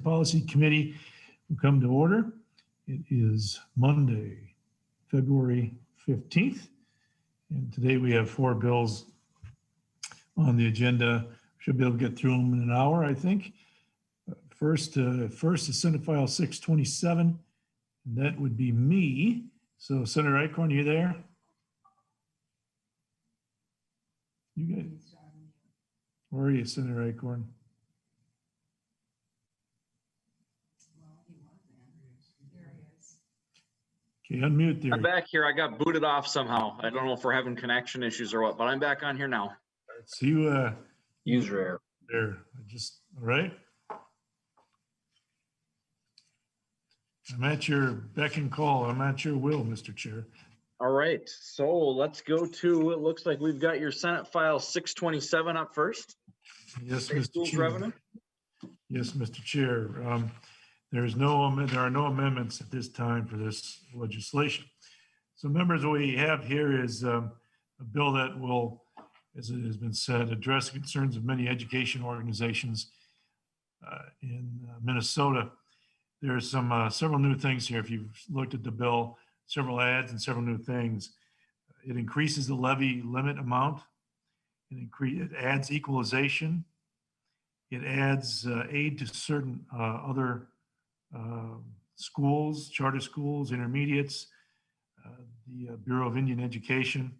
and Policy Committee will come to order. It is Monday, February 15th, and today we have 4 bills on the agenda. Should be able to get through them in an hour, I think. First is Senate File 627, and that would be me. So Senator Eichorn, you there? You guys, where are you, Senator Eichorn? Okay, unmute there. I'm back here. I got booted off somehow. I don't know if we're having connection issues or what, but I'm back on here now. So you User error. there. All right. I'm at your beck and call. I'm at your will, Mr. Chair. All right. So let's go to, it looks like we've got your Senate File 627 up first. Yes, State Mr. schools Chair. revenue. Yes, Mr. Chair. There are no amendments at this time for this legislation. So members, what we have here is a bill that will, as it has been said, address the concerns of many education organizations in Minnesota. There are some several new things here. If you've looked at the bill, several adds and several new things. It increases the levy limit amount. It adds equalization. It adds aid to certain other schools, charter schools, intermediates, the Bureau of Indian Education,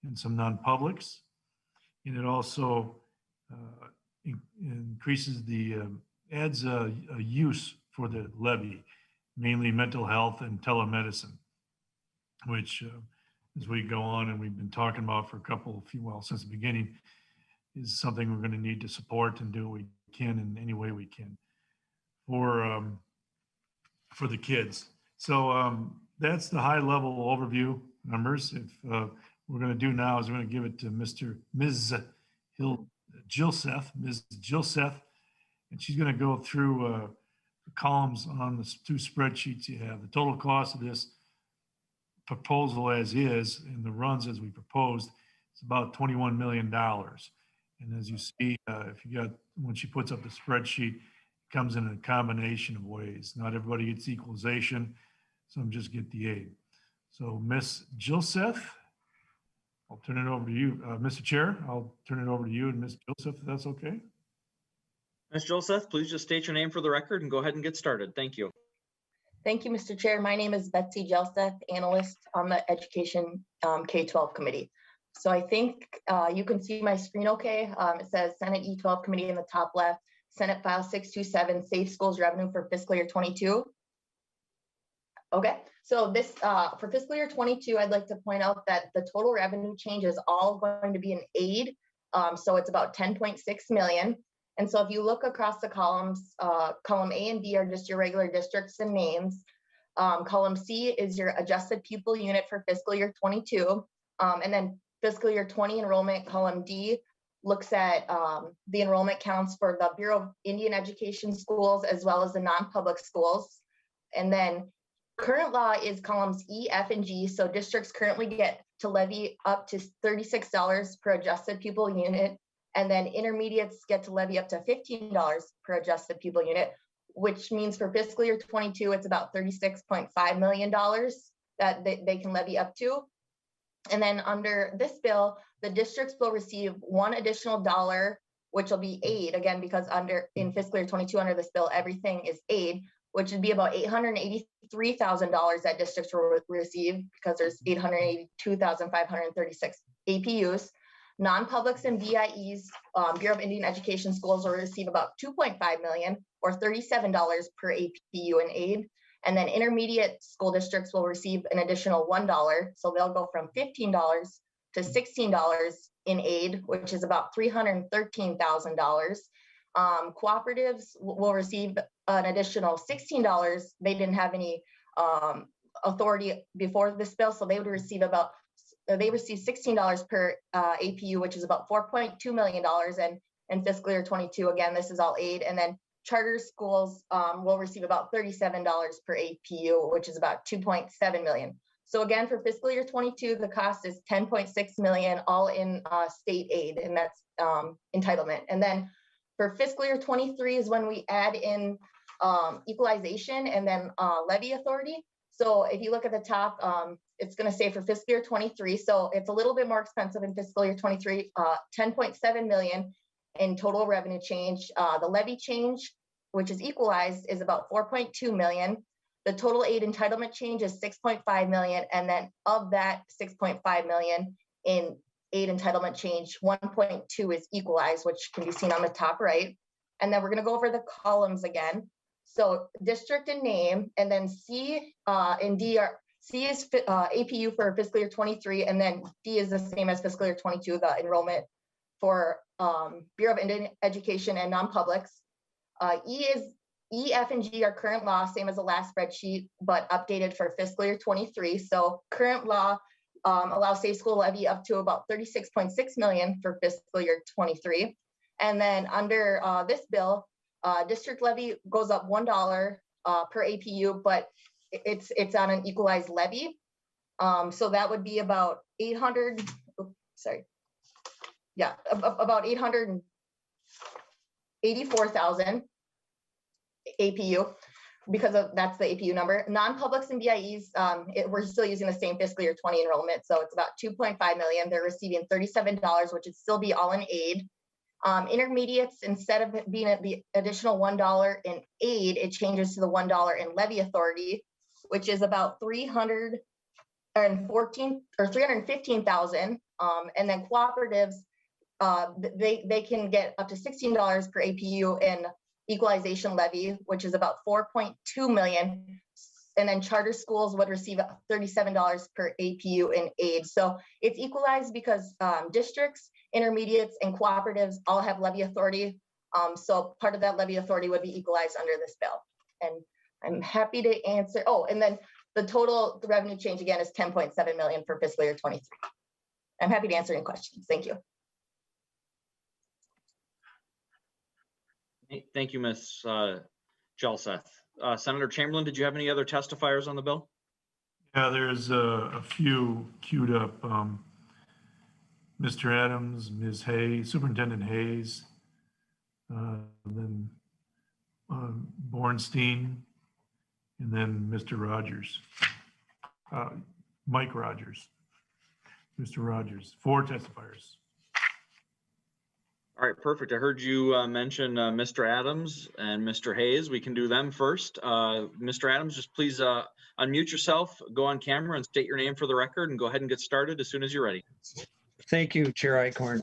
and some non-publics. And it also increases adds a use for the levy, mainly mental health and telemedicine, which as we go on and we've been talking about for since the beginning, is something we're going to need to support and do what we can in any way we can for the kids. So that's the high level overview, members. If we're going to do now is we're going to give it to Ms. Gilseth, and she's going to go through the columns on the 2 spreadsheets you have. The total cost of this proposal as is, and the runs as we proposed, it's about $21 million. And as you see, when she puts up the spreadsheet, it comes in a combination of ways. Not everybody gets equalization, some just get the aid. So Ms. Gilseth, I'll turn it over to you. Mr. Chair, I'll turn it over to you and Ms. Gilseth, if that's okay. Ms. Joseph, please just state your name for the record and go ahead and get started. Thank you. Thank you, Mr. Chair. My name is Betsy Jelseth, analyst on the Education K-12 Committee. So I think you can see my screen okay. It says Senate E-12 Committee in the top left, Senate File 627, Safe Schools Revenue for fiscal year 22. Okay, so this for fiscal year 22, I'd like to point out that the total revenue change is all going to be an aid. So it's about 10.6 million. And so if you look across the columns, column A and B are just your regular districts and names. Column C is your adjusted pupil unit for fiscal year 22. And then fiscal year 20 enrollment, column D looks at the enrollment counts for the Bureau of Indian Education schools as well as the non-public schools. And then current law is columns E, F, and G. So districts currently get to levy up to $36 per adjusted pupil unit. And then intermediates get to levy up to $15 per adjusted pupil unit, which means for fiscal year 22, it's about $36.5 million that they can levy up to. And then under this bill, the districts will receive one additional dollar, which will be aid, again, because in fiscal year 22, under this bill, everything is aid, which would be about $883,000 that districts will receive because there's 882,536 APUs. Non-publics and BIEs, Bureau of Indian Education schools will receive about $2.5 million or $37 per APU in aid. And then intermediate school districts will receive an additional $1. So they'll go from $15 to $16 in aid, which is about $313,000. Cooperatives will receive an additional $16. They didn't have any authority before this bill, so they would receive they receive $16 per APU, which is about $4.2 million. And in fiscal year 22, again, this is all aid. And then charter schools will receive about $37 per APU, which is about $2.7 million. So again, for fiscal year 22, the cost is $10.6 million, all in state aid, and that's entitlement. And then for fiscal year 23 is when we add in equalization and then levy authority. So if you look at the top, it's going to say for fiscal year 23. So it's a little bit more expensive in fiscal year 23, 10.7 million in total revenue change. The levy change, which is equalized, is about 4.2 million. The total aid entitlement change is 6.5 million. And then of that 6.5 million in aid entitlement change, 1.2 is equalized, which can be seen on the top right. And then we're going to go over the columns again. So district and name, and then C and D are, C is APU for fiscal year 23, and then D is the same as fiscal year 22, the enrollment for Bureau of Indian Education and non-publics. E, F, and G are current law, same as the last spreadsheet, but updated for fiscal year 23. So current law allows safe school levy up to about 36.6 million for fiscal year 23. And then under this bill, district levy goes up $1 per APU, but it's on an equalized levy. So that would be about 800, about 884,000 APU, because that's the APU number. Non-publics and BIEs, we're still using the same fiscal year 20 enrollment. So it's about 2.5 million. They're receiving $37, which would still be all in aid. Intermediates, instead of being at the additional $1 in aid, it changes to the $1 in levy authority, which is about 315,000. And then cooperatives, they can get up to $16 per APU in equalization levy, which is about 4.2 million. And then charter schools would receive $37 per APU in aid. So it's equalized because districts, intermediates, and cooperatives all have levy authority. So part of that levy authority would be equalized under this bill. And I'm happy to answer. Oh, and then the total revenue change again is 10.7 million for fiscal year 23. I'm happy to answer any questions. Thank you. Thank you, Ms. Jelseth. Senator Chamberlain, did you have any other testifiers on the bill? Yeah, there's a few queued up. Mr. Adams, Ms. Hayes, Superintendent Hayes, then Bornstein, and then Mr. Rogers, Mike Rogers, Mr. Rogers, 4 testifiers. All right, perfect. I heard you mention Mr. Adams and Mr. Hayes. We can do them first. Mr. Adams, just please unmute yourself, go on camera and state your name for the record, and go ahead and get started as soon as you're ready. Thank you, Chair Eichorn.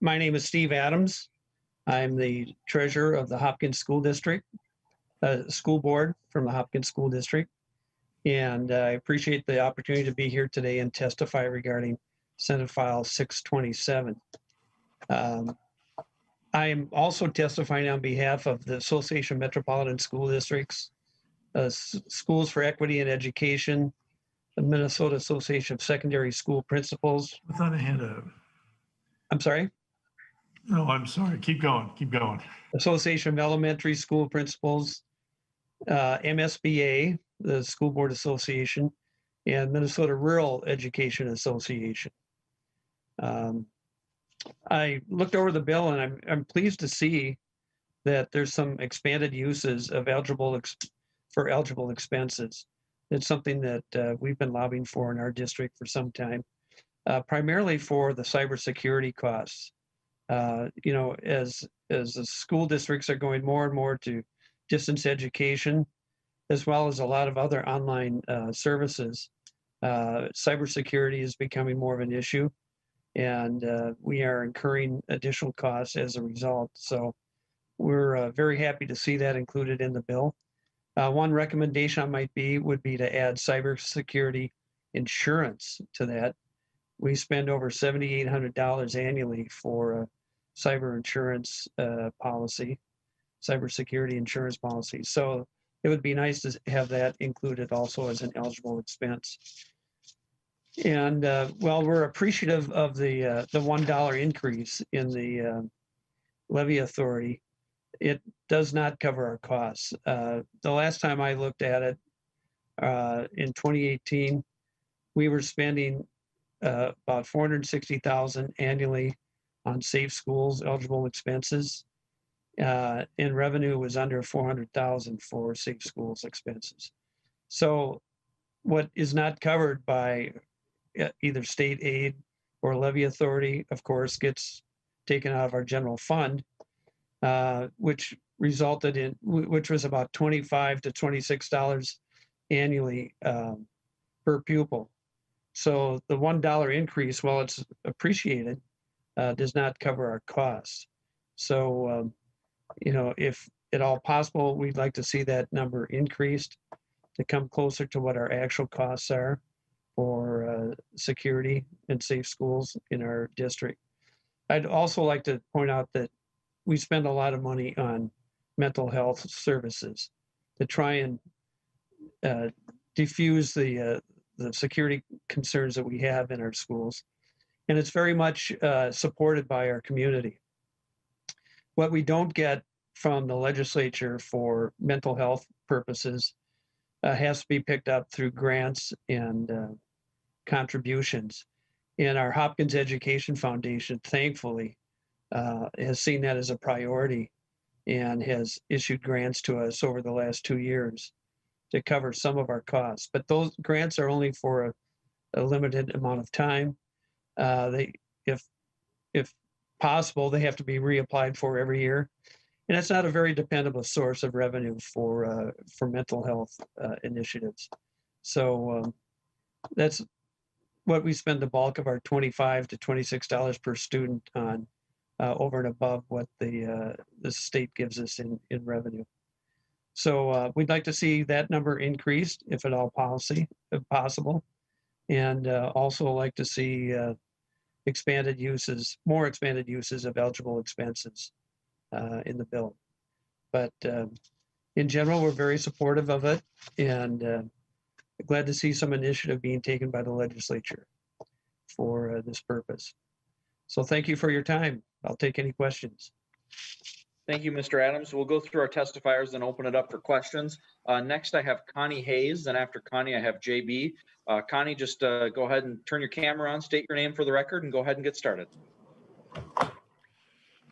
My name is Steve Adams. I'm the treasurer of the Hopkins School District, school board from the Hopkins School District. And I appreciate the opportunity to be here today and testify regarding Senate File 627. I am also testifying on behalf of the Association of Metropolitan School Districts, Schools for Equity in Education, the Minnesota Association of Secondary School Principals. I thought I had a. I'm sorry? No, I'm sorry. Keep going. Keep going. Association of Elementary School Principals, MSBA, the School Board Association, and Minnesota Rural Education Association. I looked over the bill and I'm pleased to see that there's some expanded uses of eligible expenses. It's something that we've been lobbying for in our district for some time, primarily for the cybersecurity costs. You know, as the school districts are going more and more to distance education, as well as a lot of other online services, cybersecurity is becoming more of an issue, and we are incurring additional costs as a result. So we're very happy to see that included in the bill. One recommendation would be to add cybersecurity insurance to that. We spend over $7,800 annually for cyber insurance policy, cybersecurity insurance policy. So it would be nice to have that included also as an eligible expense. And well, we're appreciative of the $1 increase in the levy authority. It does not cover our costs. The last time I looked at it, in 2018, we were spending about $460,000 annually on safe schools eligible expenses. and revenue was under 400,000 for Safe Schools expenses. So what is not covered by either state aid or levy authority, of course, gets taken out of our general fund, which resulted in, which was about $25 to $26 annually per pupil. So the $1 increase, while it's appreciated, does not cover our costs. So, you know, if at all possible, we'd like to see that number increased to come closer to what our actual costs are for security and safe schools in our district. I'd also like to point out that we spend a lot of money on mental health services to try and diffuse the security concerns that we have in our schools. And it's very much supported by our community. What we don't get from the legislature for mental health purposes has to be picked up through grants and contributions. And our Hopkins Education Foundation, thankfully, has seen that as a priority and has issued grants to us over the last 2 years to cover some of our costs. But those grants are only for a limited amount of time. If possible, they have to be reapplied for every year. And it's not a very dependable source of revenue for mental health initiatives. So that's what we spend the bulk of our $25 to $26 per student on, over and above what the state gives us in revenue. So we'd like to see that number increased, if at all possible, and also like to see more expanded uses of eligible expenses in the bill. But in general, we're very supportive of it, and glad to see some initiative being taken by the legislature for this purpose. So thank you for your time. I'll take any questions. Thank you, Mr. Adams. We'll go through our testifiers and open it up for questions. Next, I have Connie Hayes, and after Connie, I have JB. Connie, just go ahead and turn your camera on, state your name for the record, and go ahead and get started.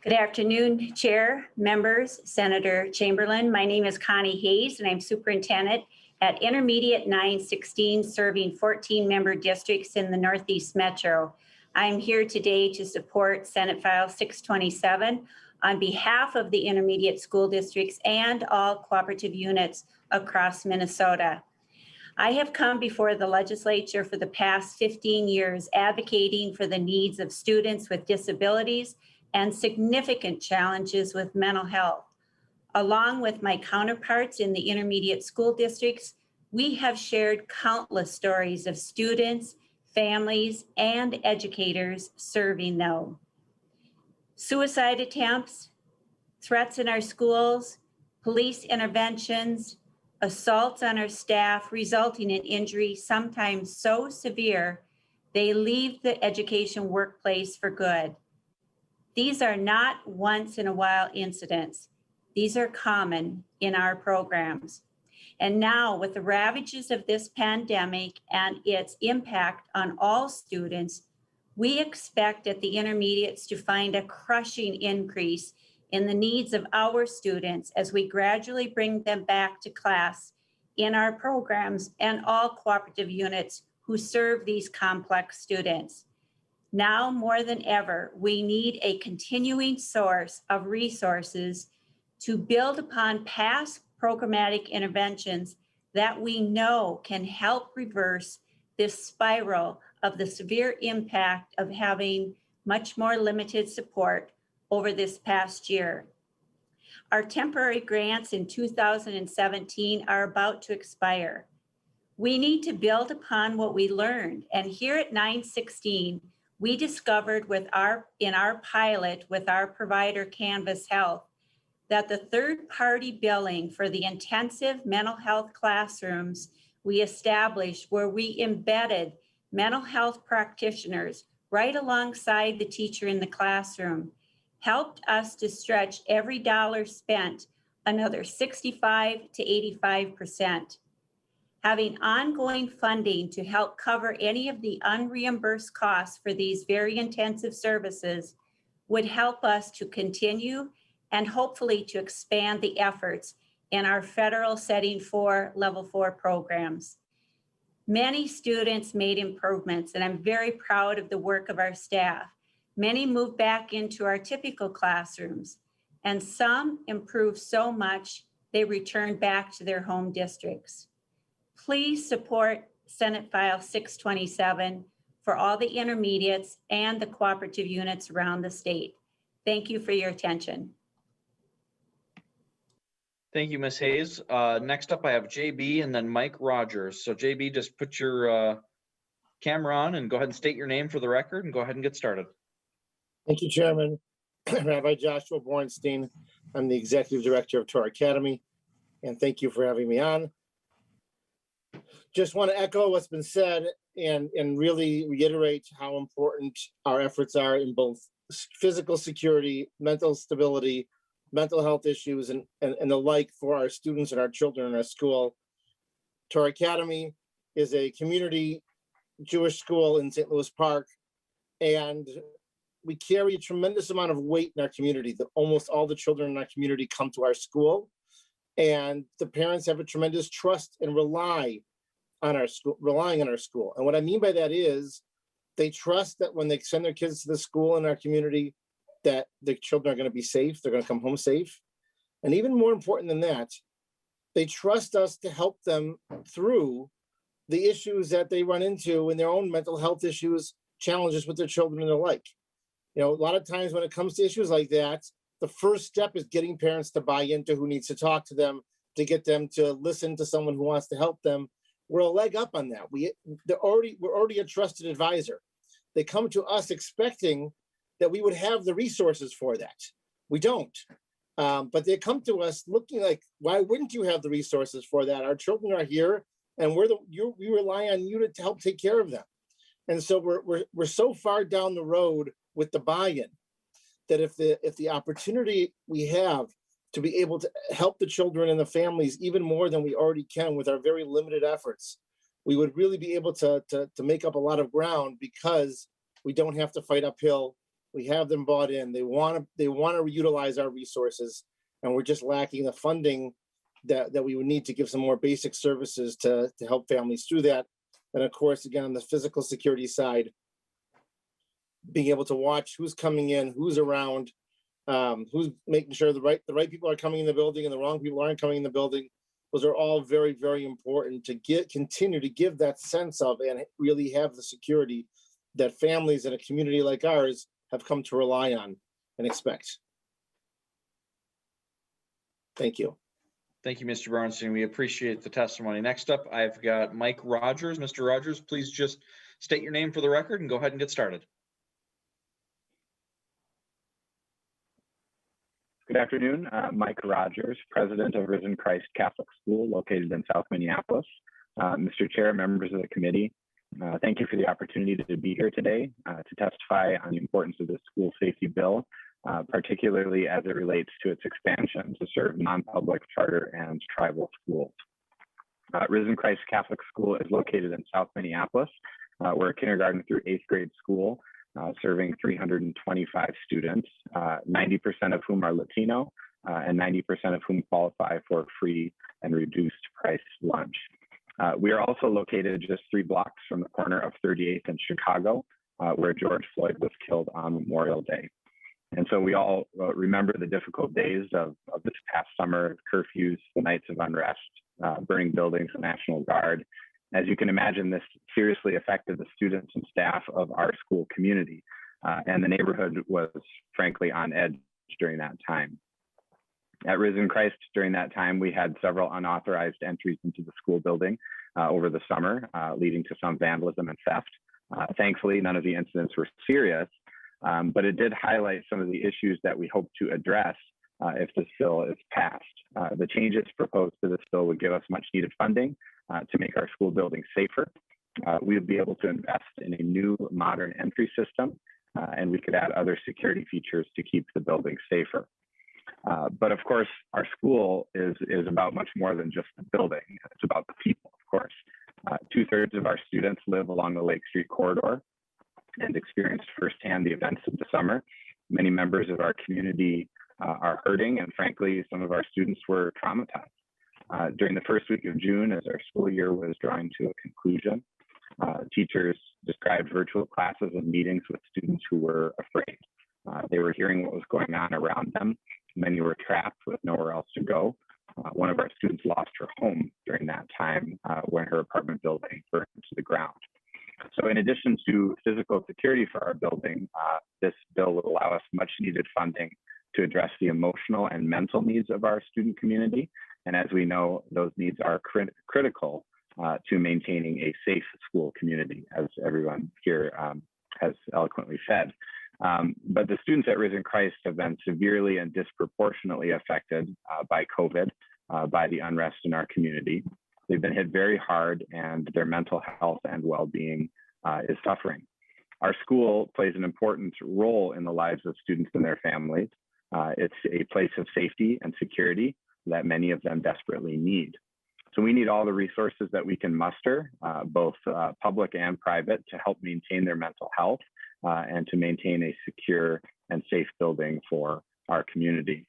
Good afternoon, Chair, members, Senator Chamberlain. My name is Connie Hayes, and I'm superintendent at Intermediate 916, serving 14-member districts in the Northeast Metro. I'm here today to support Senate File 627 on behalf of the intermediate school districts and all cooperative units across Minnesota. I have come before the legislature for the past 15 years advocating for the needs of students with disabilities and significant challenges with mental health. Along with my counterparts in the intermediate school districts, we have shared countless stories of students, families, and educators serving them. Suicide attempts, threats in our schools, police interventions, assaults on our staff resulting in injury, sometimes so severe, they leave the education workplace for good. These are not once in a while incidents. These are common in our programs. And now with the ravages of this pandemic and its impact on all students, we expect at the intermediates to find a crushing increase in the needs of our students as we gradually bring them back to class in our programs and all cooperative units who serve these complex students. Now more than ever, we need a continuing source of resources to build upon past programmatic interventions that we know can help reverse this spiral of the severe impact of having much more limited support over this past year. Our temporary grants in 2017 are about to expire. We need to build upon what we learned. And here at 916, we discovered in our pilot with our provider Canvas Health that the third-party billing for the intensive mental health classrooms we established, where we embedded mental health practitioners right alongside the teacher in the classroom, helped us to stretch every dollar spent another 65 to 85%. Having ongoing funding to help cover any of the unreimbursed costs for these very intensive services would help us to continue and hopefully to expand the efforts in our federal setting for level 4 programs. Many students made improvements, and I'm very proud of the work of our staff. Many moved back into our typical classrooms, and some improved so much they returned back to their home districts. Please support Senate File 627 for all the intermediates and the cooperative units around the state. Thank you for your attention. Thank you, Ms. Hayes. Next up, I have JB and then Mike Rogers. So JB, just put your camera on and go ahead and state your name for the record and go ahead and get started. Thank you, Chairman. Rabbi Joshua Bornstein. I'm the Executive Director of Torah Academy, and thank you for having me on. Just want to echo what's been said and really reiterate how important our efforts are in both physical security, mental stability, mental health issues, and the like for our students and our children in our school. Torah Academy is a community Jewish school in St. Louis Park, and we carry a tremendous amount of weight in our community. Almost all the children in our community come to our school, and the parents have a tremendous trust and relying on our school. And what I mean by that is they trust that when they send their kids to the school in our community, that the children are going to be safe, they're going to come home safe. And even more important than that, they trust us to help them through the issues that they run into in their own mental health issues, challenges with their children and the like. You know, a lot of times when it comes to issues like that, the first step is getting parents to buy into who needs to talk to them, to get them to listen to someone who wants to help them. We're a leg up on that. We're already a trusted advisor. They come to us expecting that we would have the resources for that. We don't. But they come to us looking like, why wouldn't you have the resources for that? Our children are here, and we rely on you to help take care of them. And so we're so far down the road with the buy-in that if the opportunity we have to be able to help the children and the families even more than we already can with our very limited efforts, we would really be able to make up a lot of ground because we don't have to fight uphill. We have them bought in. They want to utilize our resources, and we're just lacking the funding that we would need to give some more basic services to help families through that. And of course, again, on the physical security side, being able to watch who's coming in, who's around, who's making sure the right people are coming in the building and the wrong people aren't coming in the building. Those are all very, very important to continue to give that sense of and really have the security that families in a community like ours have come to rely on and expect. Thank you. Thank you, Mr. Bernstein. We appreciate the testimony. Next up, I've got Mike Rogers. Mr. Rogers, please just state your name for the record and go ahead and get started. Good afternoon. Mike Rogers, president of Risen Christ Catholic School located in South Minneapolis. Mr. Chair, members of the committee, thank you for the opportunity to be here today to testify on the importance of the school safety bill, particularly as it relates to its expansion to serve non-public charter and tribal schools. Risen Christ Catholic School is located in South Minneapolis. We're a kindergarten through 8th grade school, serving 325 students, 90% of whom are Latino, and 90% of whom qualify for free and reduced price lunch. We are also located just 3 blocks from the corner of 38th and Chicago, where George Floyd was killed on Memorial Day. And so we all remember the difficult days of this past summer, curfews, the nights of unrest, burning buildings, the National Guard. As you can imagine, this seriously affected the students and staff of our school community, and the neighborhood was frankly on edge during that time. At Risen Christ, during that time, we had several unauthorized entries into the school building over the summer, leading to some vandalism and theft. Thankfully, none of the incidents were serious, but it did highlight some of the issues that we hope to address if this bill is passed. The changes proposed to this bill would give us much needed funding to make our school building safer. We would be able to invest in a new modern entry system, and we could add other security features to keep the building safer. But of course, our school is about much more than just the building. It's about the people, of course. 2/3 of our students live along the Lake Street corridor and experienced firsthand the events of the summer. Many members of our community are hurting, and frankly, some of our students were traumatized. During the first week of June, as our school year was drawing to a conclusion, teachers described virtual classes and meetings with students who were afraid. They were hearing what was going on around them. Many were trapped with nowhere else to go. One of our students lost her home during that time when her apartment building burned to the ground. So in addition to physical security for our building, this bill will allow us much needed funding to address the emotional and mental needs of our student community. And as we know, those needs are critical to maintaining a safe school community, as everyone here has eloquently said. But the students at Risen Christ have been severely and disproportionately affected by COVID, by the unrest in our community. They've been hit very hard, and their mental health and well-being is suffering. Our school plays an important role in the lives of students and their families. It's a place of safety and security that many of them desperately need. So we need all the resources that we can muster, both public and private, to help maintain their mental health and to maintain a secure and safe building for our community.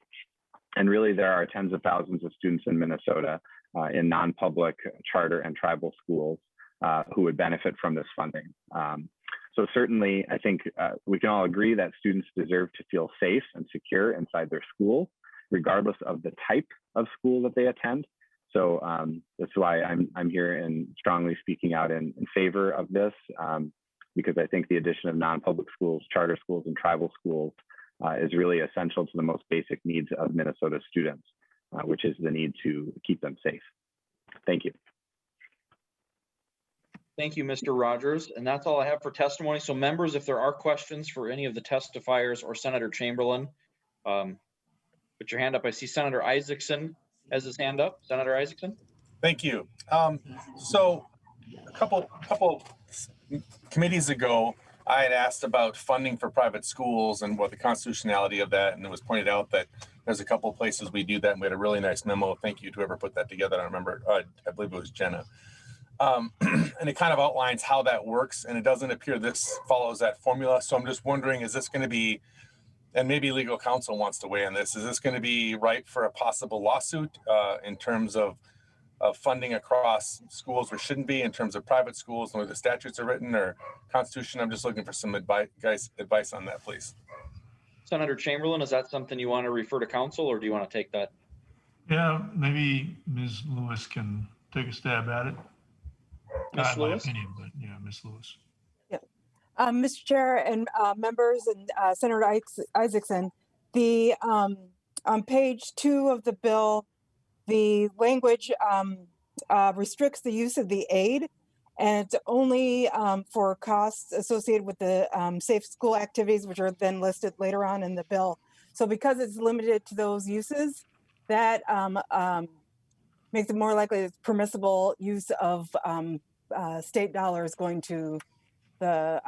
And really, there are tens of thousands of students in Minnesota in non-public charter and tribal schools who would benefit from this funding. So certainly, I think we can all agree that students deserve to feel safe and secure inside their school, regardless of the type of school that they attend. So that's why I'm here and strongly speaking out in favor of this, because I think the addition of non-public schools, charter schools, and tribal schools is really essential to the most basic needs of Minnesota students, which is the need to keep them safe. Thank you. Thank you, Mr. Rogers. And that's all I have for testimony. So members, if there are questions for any of the testifiers or Senator Chamberlain, put your hand up. I see Senator Isaacson has his hand up. Senator Isaacson. Thank you. So a couple committees ago, I had asked about funding for private schools and what the constitutionality of that, and it was pointed out that there's a couple of places we do that, and we had a really nice memo. Thank you to whoever put that together. I remember, I believe it was Jenna. And it kind of outlines how that works, and it doesn't appear this follows that formula. So I'm just wondering, is this going to be, and maybe legal counsel wants to weigh in this, is this going to be ripe for a possible lawsuit in terms of funding across schools or shouldn't be, in terms of private schools and where the statutes are written, or Constitution? I'm just looking for some advice on that, please. Senator Chamberlain, is that something you want to refer to council, or do you want to take that? Yeah, maybe Ms. Lewis can take a stab at it. Ms. My Lewis? opinion, but yeah, Ms. Lewis. Mr. Chair and members and Senator Isaacson, on page 2 of the bill, the language restricts the use of the aid, and it's only for costs associated with the safe school activities, which are then listed later on in the bill. So because it's limited to those uses, that makes it more likely it's permissible use of state dollars going to the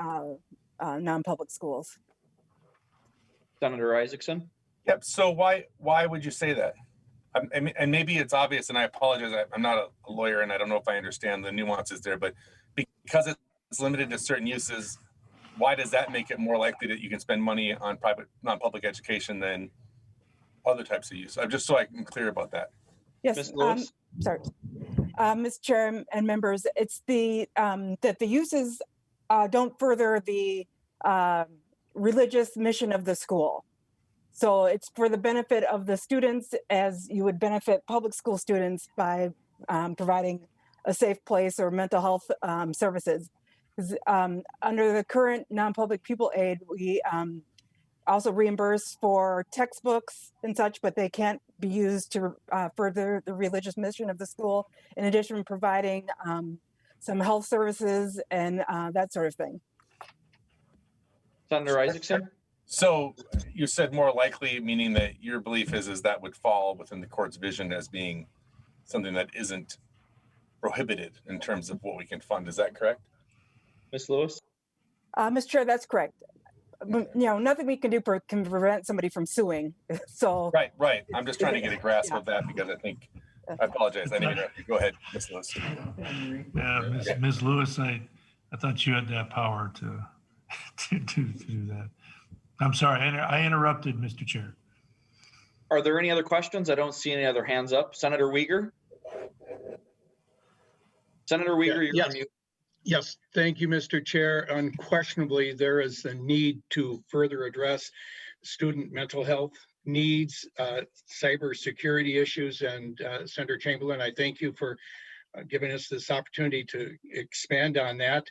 non-public schools. Senator Isaacson? Yep. So why would you say that? And maybe it's obvious, and I apologize. I'm not a lawyer, and I don't know if I understand the nuances there. But because it's limited to certain uses, why does that make it more likely that you can spend money on private, non-public education than other types of use? I'm just so I'm clear about that. Yes. Ms. Lewis? Sorry, Mr. Chair and members, it's the that the uses don't further the religious mission of the school. So it's for the benefit of the students, as you would benefit public school students by providing a safe place or mental health services. Under the current non-public pupil aid, we also reimburse for textbooks and such, but they can't be used to further the religious mission of the school, in addition to providing some health services and that sort of thing. Senator Isaacson? So you said more likely, meaning that your belief is that would fall within the court's vision as being something that isn't prohibited in terms of what we can fund. Is that correct? Ms. Lewis? Mr. Chair, that's correct. You know, nothing we can do can prevent somebody from suing. So Right. I'm just trying to get a grasp of that, because I apologize. I didn't interrupt you. Go ahead, Ms. Lewis. Yeah, Ms. Lewis, I thought you had that power to do that. I'm sorry, I interrupted, Mr. Chair. Are there any other questions? I don't see any other hands up. Senator Uyghur? Senator Uyghur, you're Yes. on mute. Yes, thank you, Mr. Chair. Unquestionably, there is a need to further address student mental health needs, cybersecurity issues, and Senator Chamberlain, I thank you for giving us this opportunity to expand on that.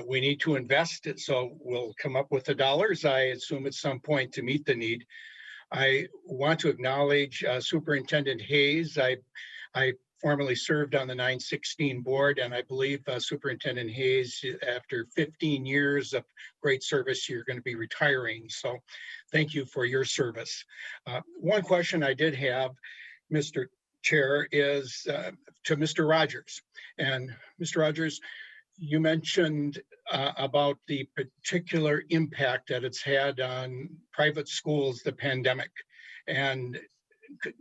We need to invest it, so we'll come up with the dollars, I assume, at some point to meet the need. I want to acknowledge Superintendent Hayes. I formerly served on the 916 board, and I believe Superintendent Hayes, after 15 years of great service, you're going to be retiring. So thank you for your service. One question I did have, Mr. Chair, is to Mr. Rogers. And Mr. Rogers, you mentioned about the particular impact that it's had on private schools, the pandemic. And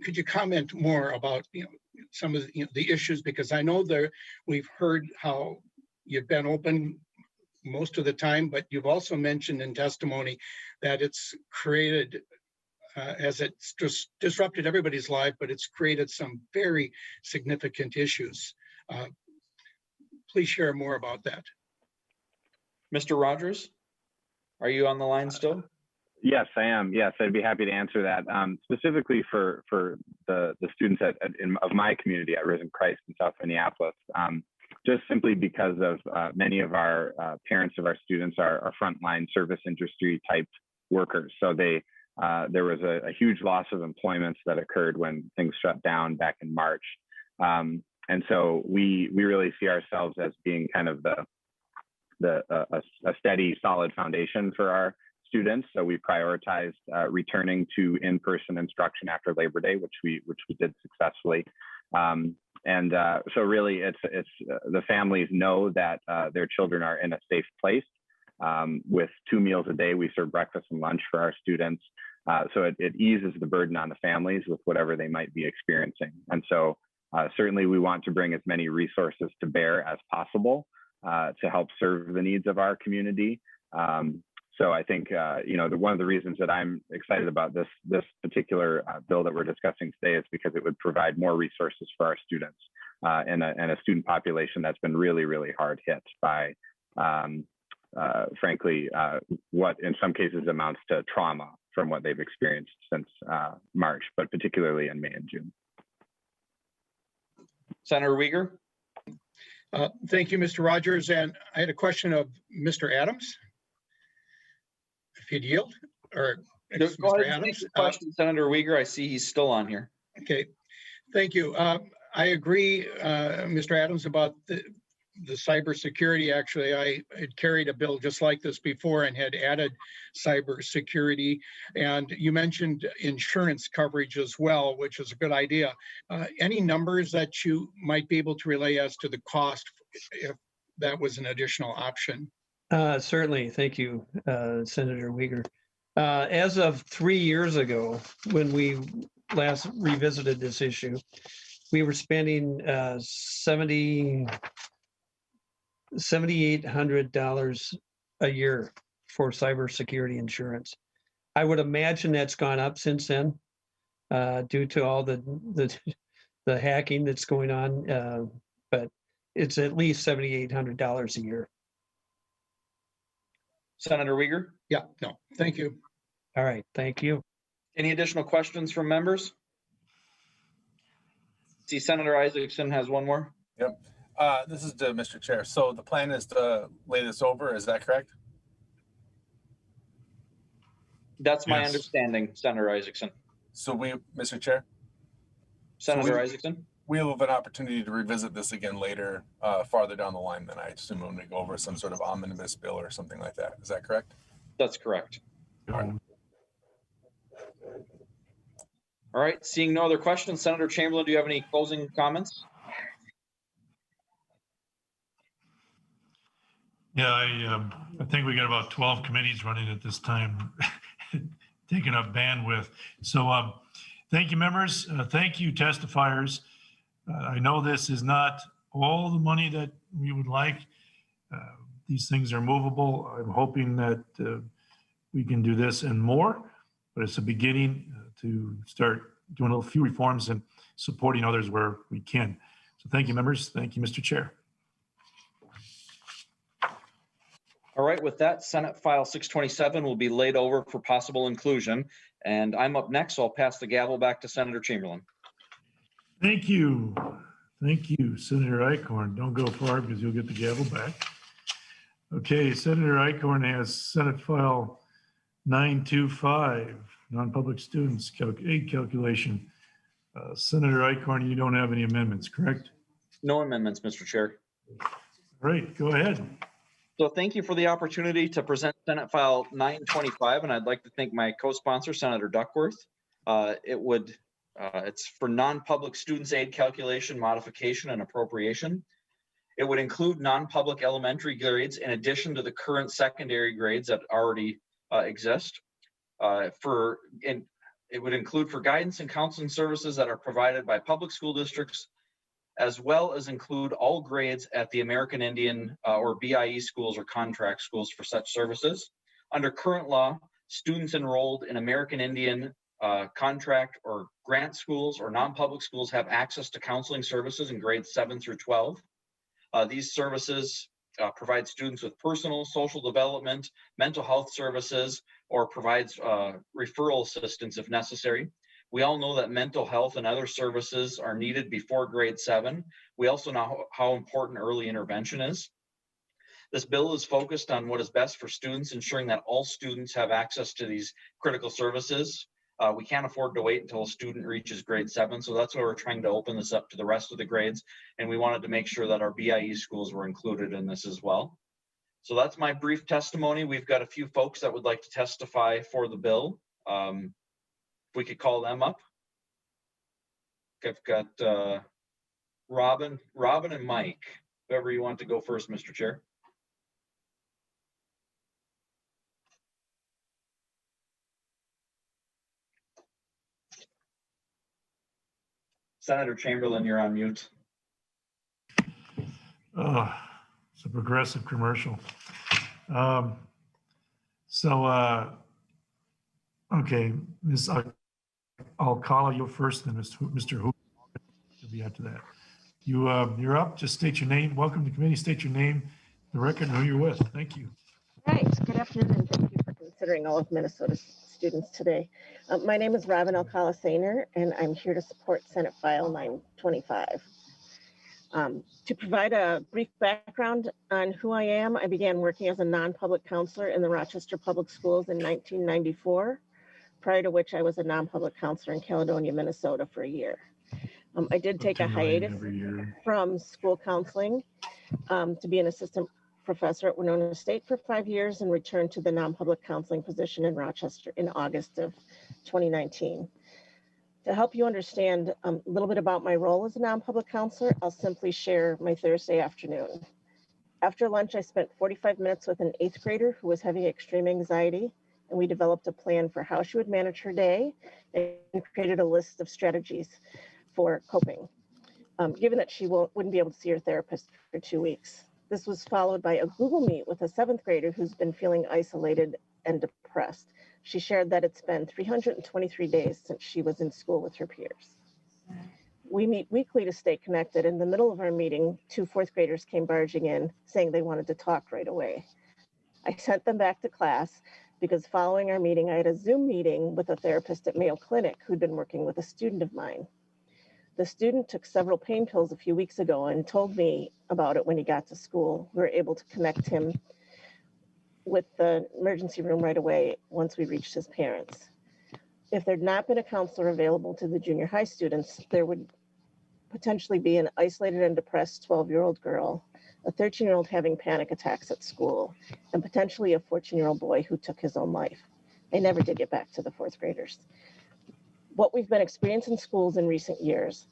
could you comment more about some of the issues? Because I know we've heard how you've been open most of the time, but you've also mentioned in testimony that it's created, as it's just disrupted everybody's life, but it's created some very significant issues. Please share more about that. Mr. Rogers, are you on the line still? Yes, I am. Yes, I'd be happy to answer that. Specifically for the students of my community at Risen Christ in South Minneapolis, just simply because of many of our parents of our students are frontline service industry type workers. So there was a huge loss of employment that occurred when things shut down back in March. And so we really see ourselves as being kind of a steady, solid foundation for our students. So we prioritized returning to in-person instruction after Labor Day, which we did successfully. So really, it's the families know that their children are in a safe place. With 2 meals a day, we serve breakfast and lunch for our students. So it eases the burden on the families with whatever they might be experiencing. And so certainly we want to bring as many resources to bear as possible to help serve the needs of our community. So I think, one of the reasons that I'm excited about this particular bill that we're discussing today is because it would provide more resources for our students and a student population that's been really, really hard hit by, frankly, what in some cases amounts to trauma from what they've experienced since March, but particularly in May and June. Senator Uyghur? Thank you, Mr. Rogers. And I had a question of Mr. Adams. If you'd yield, or Mr. Adams. Question, Senator Uyghur. I see he's still on here. Okay, thank you. I agree, Mr. Adams, about the cybersecurity. Actually, I had carried a bill just like this before and had added cybersecurity. And you mentioned insurance coverage as well, which is a good idea. Any numbers that you might be able to relay as to the cost if that was an additional option? Certainly. Thank you, Senator Uyghur. As of 3 years ago, when we last revisited this issue, we were spending $7,800 a year for cybersecurity insurance. I would imagine that's gone up since then due to all the hacking that's going on, but it's at least $7,800 a year. Senator Uyghur? Yeah, no, thank you. All right, thank you. Any additional questions from members? See, Senator Isaacson has one more. Yep. This is to Mr. Chair. So the plan is to lay this over, is that correct? That's my Yes. understanding, Senator Isaacson. So Mr. Chair, Senator Isaacson? we'll have an opportunity to revisit this again later, farther down the line, then I assume when we go over some sort of omnibus bill or something like that. Is that correct? That's correct. All right, seeing no other questions, Senator Chamberlain, do you have any closing comments? Yeah, I think we got about 12 committees running at this time, taking up bandwidth. So thank you, members. Thank you, testifiers. I know this is not all the money that we would like. These things are movable. I'm hoping that we can do this and more, but it's a beginning to start doing a few reforms and supporting others where we can. So thank you, members. Thank you, Mr. Chair. All right, with that, Senate File 627 will be laid over for possible inclusion. And I'm up next, so I'll pass the gavel back to Senator Chamberlain. Thank you. Thank you, Senator Eichorn. Don't go far because you'll get the gavel back. Okay, Senator Eichorn has Senate File 925, non-public students aid calculation. Senator Eichorn, you don't have any amendments, correct? No amendments, Mr. Chair. All right, go ahead. So thank you for the opportunity to present Senate File 925, and I'd like to thank my co-sponsor, Senator Duckworth. It's for non-public students aid calculation, modification, and appropriation. It would include non-public elementary grades in addition to the current secondary grades that already exist. It would include for guidance and counseling services that are provided by public school districts, as well as include all grades at the American Indian or BIE schools or contract schools for such services. Under current law, students enrolled in American Indian contract or grant schools or non-public schools have access to counseling services in grades 7 through 12. These services provide students with personal, social development, mental health services, or provides referral assistance if necessary. We all know that mental health and other services are needed before grade 7. We also know how important early intervention is. This bill is focused on what is best for students, ensuring that all students have access to these critical services. We can't afford to wait until a student reaches grade 7, so that's why we're trying to open this up to the rest of the grades, and we wanted to make sure that our BIE schools were included in this as well. So that's my brief testimony. We've got a few folks that would like to testify for the bill. If we could call them up. I've got Robin and Mike, whoever you want to go first, Mr. Chair. Senator Chamberlain, you're on mute. It's a progressive commercial. Okay, Ms. I'll call you first, then Mr. Who will be after that. You're up. Just state your name. Welcome to the committee. State your name, the record, and who you're with. Thank you. Right. Good afternoon, and thank you for considering all of Minnesota students today. My name is Robin Alcala-Sainer, and I'm here to support Senate File 925. To provide a brief background on who I am, I began working as a non-public counselor in the Rochester Public Schools in 1994, prior to which I was a non-public counselor in Caledonia, Minnesota for a year. I did take a hiatus from school counseling to be an assistant professor at Winona State for 5 years and returned to the non-public counseling position in Rochester in August of 2019. To help you understand a little bit about my role as a non-public counselor, I'll simply share my Thursday afternoon. After lunch, I spent 45 minutes with an 8th grader who was having extreme anxiety, and we developed a plan for how she would manage her day and created a list of strategies for coping, given that she wouldn't be able to see her therapist for 2 weeks. This was followed by a Google Meet with a 7th grader who's been feeling isolated and depressed. She shared that it's been 323 days since she was in school with her peers. We meet weekly to stay connected. In the middle of our meeting, 2 4th graders came barging in saying they wanted to talk right away. I sent them back to class because following our meeting, I had a Zoom meeting with a therapist at Mayo Clinic who'd been working with a student of mine. The student took several pain pills a few weeks ago and told me about it when he got to school. We were able to connect him with the emergency room right away once we reached his parents. If there'd not been a counselor available to the junior high students, there would potentially be an isolated and depressed 12-year-old girl, a 13-year-old having panic attacks at school, and potentially a 14-year-old boy who took his own life. They never did get back to the 4th graders. What we've been experiencing in schools in recent years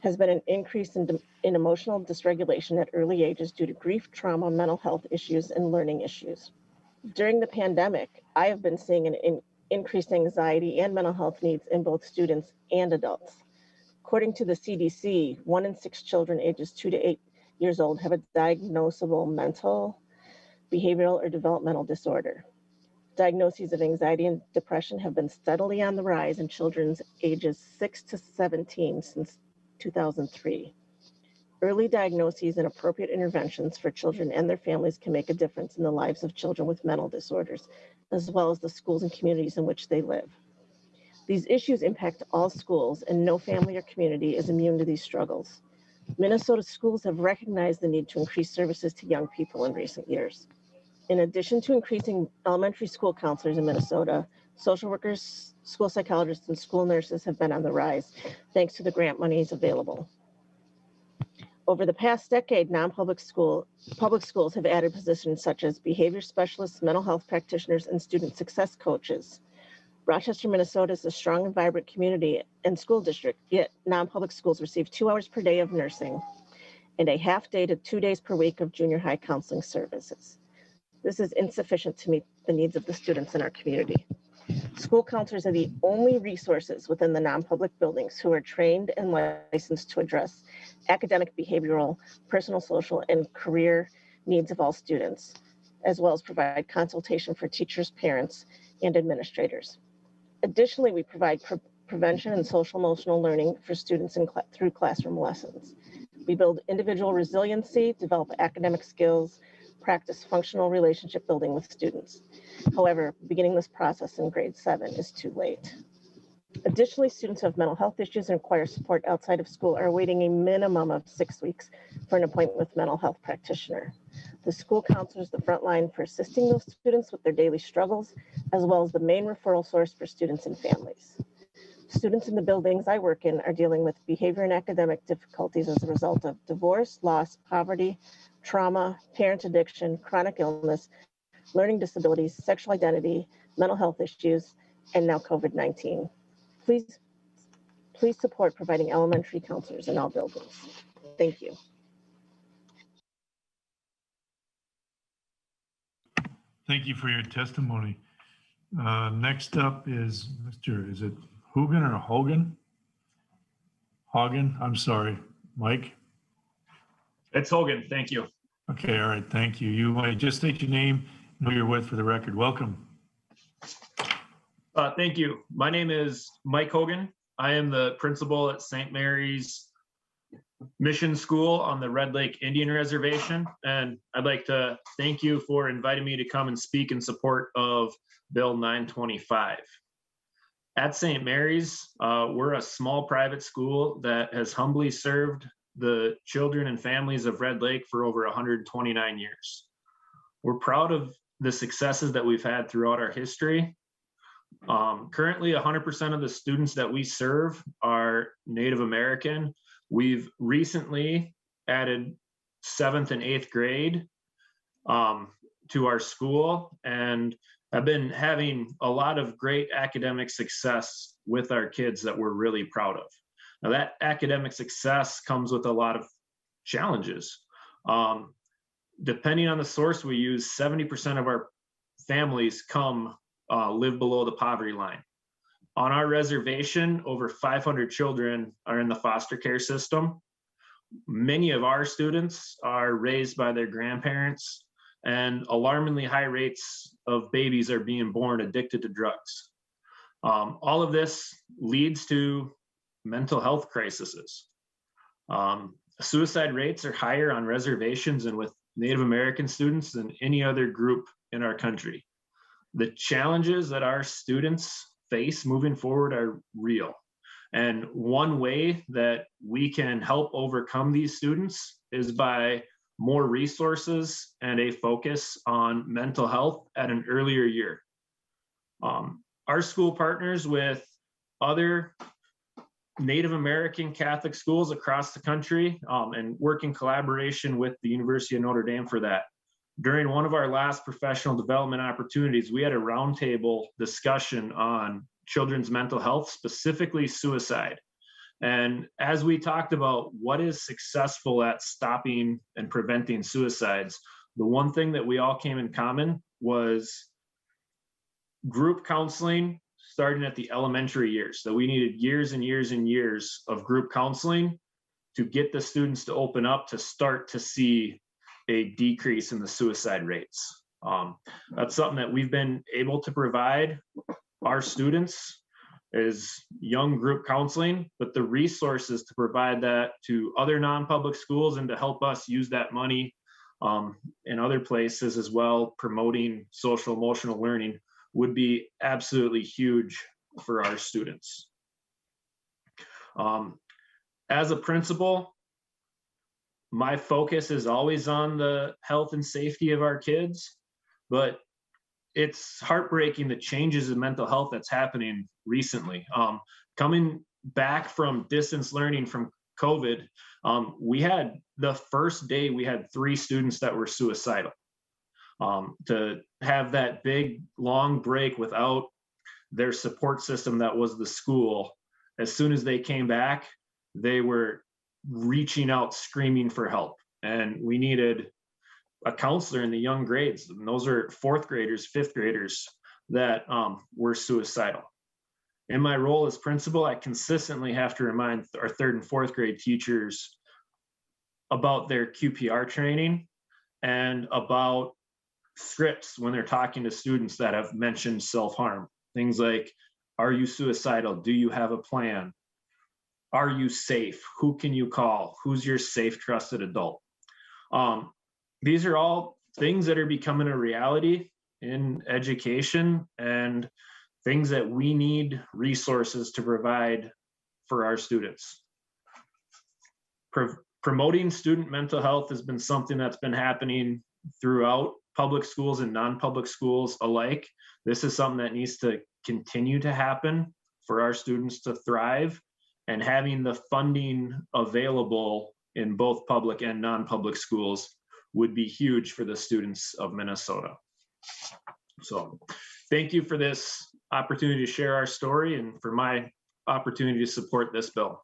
has been an increase in emotional dysregulation at early ages due to grief, trauma, mental health issues, and learning issues. During the pandemic, I have been seeing an increased anxiety and mental health needs in both students and adults. According to the CDC, 1 in 6 children ages 2 to 8 years old have a diagnosable mental, behavioral, or developmental disorder. Diagnoses of anxiety and depression have been steadily on the rise in children's ages 6 to 17 since 2003. Early diagnoses and appropriate interventions for children and their families can make a difference in the lives of children with mental disorders, as well as the schools and communities in which they live. These issues impact all schools, and no family or community is immune to these struggles. Minnesota schools have recognized the need to increase services to young people in recent years. In addition to increasing elementary school counselors in Minnesota, social workers, school psychologists, and school nurses have been on the rise, thanks to the grant monies available. Over the past decade, public schools have added positions such as behavior specialists, mental health practitioners, and student success coaches. Rochester, Minnesota is a strong and vibrant community and school district, yet non-public schools receive 2 hours per day of nursing and a half day to 2 days per week of junior high counseling services. This is insufficient to meet the needs of the students in our community. School counselors are the only resources within the non-public buildings who are trained and licensed to address academic, behavioral, personal, social, and career needs of all students, as well as provide consultation for teachers, parents, and administrators. Additionally, we provide prevention and social emotional learning for students through classroom lessons. We build individual resiliency, develop academic skills, practice functional relationship building with students. However, beginning this process in grade 7 is too late. Additionally, students who have mental health issues and require support outside of school are waiting a minimum of 6 weeks for an appointment with a mental health practitioner. The school counselor is the front line for assisting those students with their daily struggles, as well as the main referral source for students and families. Students in the buildings I work in are dealing with behavior and academic difficulties as a result of divorce, loss, poverty, trauma, parent addiction, chronic illness, learning disabilities, sexual identity, mental health issues, and now COVID-19. Please support providing elementary counselors in all buildings. Thank you. Thank you for your testimony. Next up is is it Hugan or Hogan? Hagen, I'm sorry. Mike? It's Hogan, thank you. Okay, all right, thank you. You might just state your name and who you're with for the record. Welcome. Thank you. My name is Mike Hogan. I am the principal at St. Mary's Mission School on the Red Lake Indian Reservation, and I'd like to thank you for inviting me to come and speak in support of Bill 925. At St. Mary's, we're a small private school that has humbly served the children and families of Red Lake for over 129 years. We're proud of the successes that we've had throughout our history. Currently, 100% of the students that we serve are Native American. We've recently added 7th and 8th grade to our school, and have been having a lot of great academic success with our kids that we're really proud of. Now, that academic success comes with a lot of challenges. Depending on the source we use, 70% of our families live below the poverty line. On our reservation, over 500 children are in the foster care system. Many of our students are raised by their grandparents, and alarmingly high rates of babies are being born addicted to drugs. All of this leads to mental health crises. Suicide rates are higher on reservations and with Native American students than any other group in our country. The challenges that our students face moving forward are real. And one way that we can help overcome these students is by more resources and a focus on mental health at an earlier year. Our school partners with other Native American Catholic schools across the country and work in collaboration with the University of Notre Dame for that. During one of our last professional development opportunities, we had a roundtable discussion on children's mental health, specifically suicide. And as we talked about what is successful at stopping and preventing suicides, the one thing that we all came in common was group counseling starting at the elementary years. So we needed years and years and years of group counseling to get the students to open up to start to see a decrease in the suicide rates. That's something that we've been able to provide our students is young group counseling, but the resources to provide that to other non-public schools and to help us use that money in other places as well, promoting social emotional learning would be absolutely huge for our students. As a principal, my focus is always on the health and safety of our kids, but it's heartbreaking the changes in mental health that's happening recently. Coming back from distance learning from COVID, we had the first day we had 3 students that were suicidal. To have that big long break without their support system that was the school, as soon as they came back, they were reaching out, screaming for help. And we needed a counselor in the young grades. And those are 4th graders, 5th graders that were suicidal. In my role as principal, I consistently have to remind our 3rd and 4th grade teachers about their QPR training and about scripts when they're talking to students that have mentioned self-harm. Things like, are you suicidal? Do you have a plan? Are you safe? Who can you call? Who's your safe, trusted adult? These are all things that are becoming a reality in education and things that we need resources to provide for our students. Promoting student mental health has been something that's been happening throughout public schools and non-public schools alike. This is something that needs to continue to happen for our students to thrive, and having the funding available in both public and non-public schools would be huge for the students of Minnesota. So thank you for this opportunity to share our story and for my opportunity to support this bill.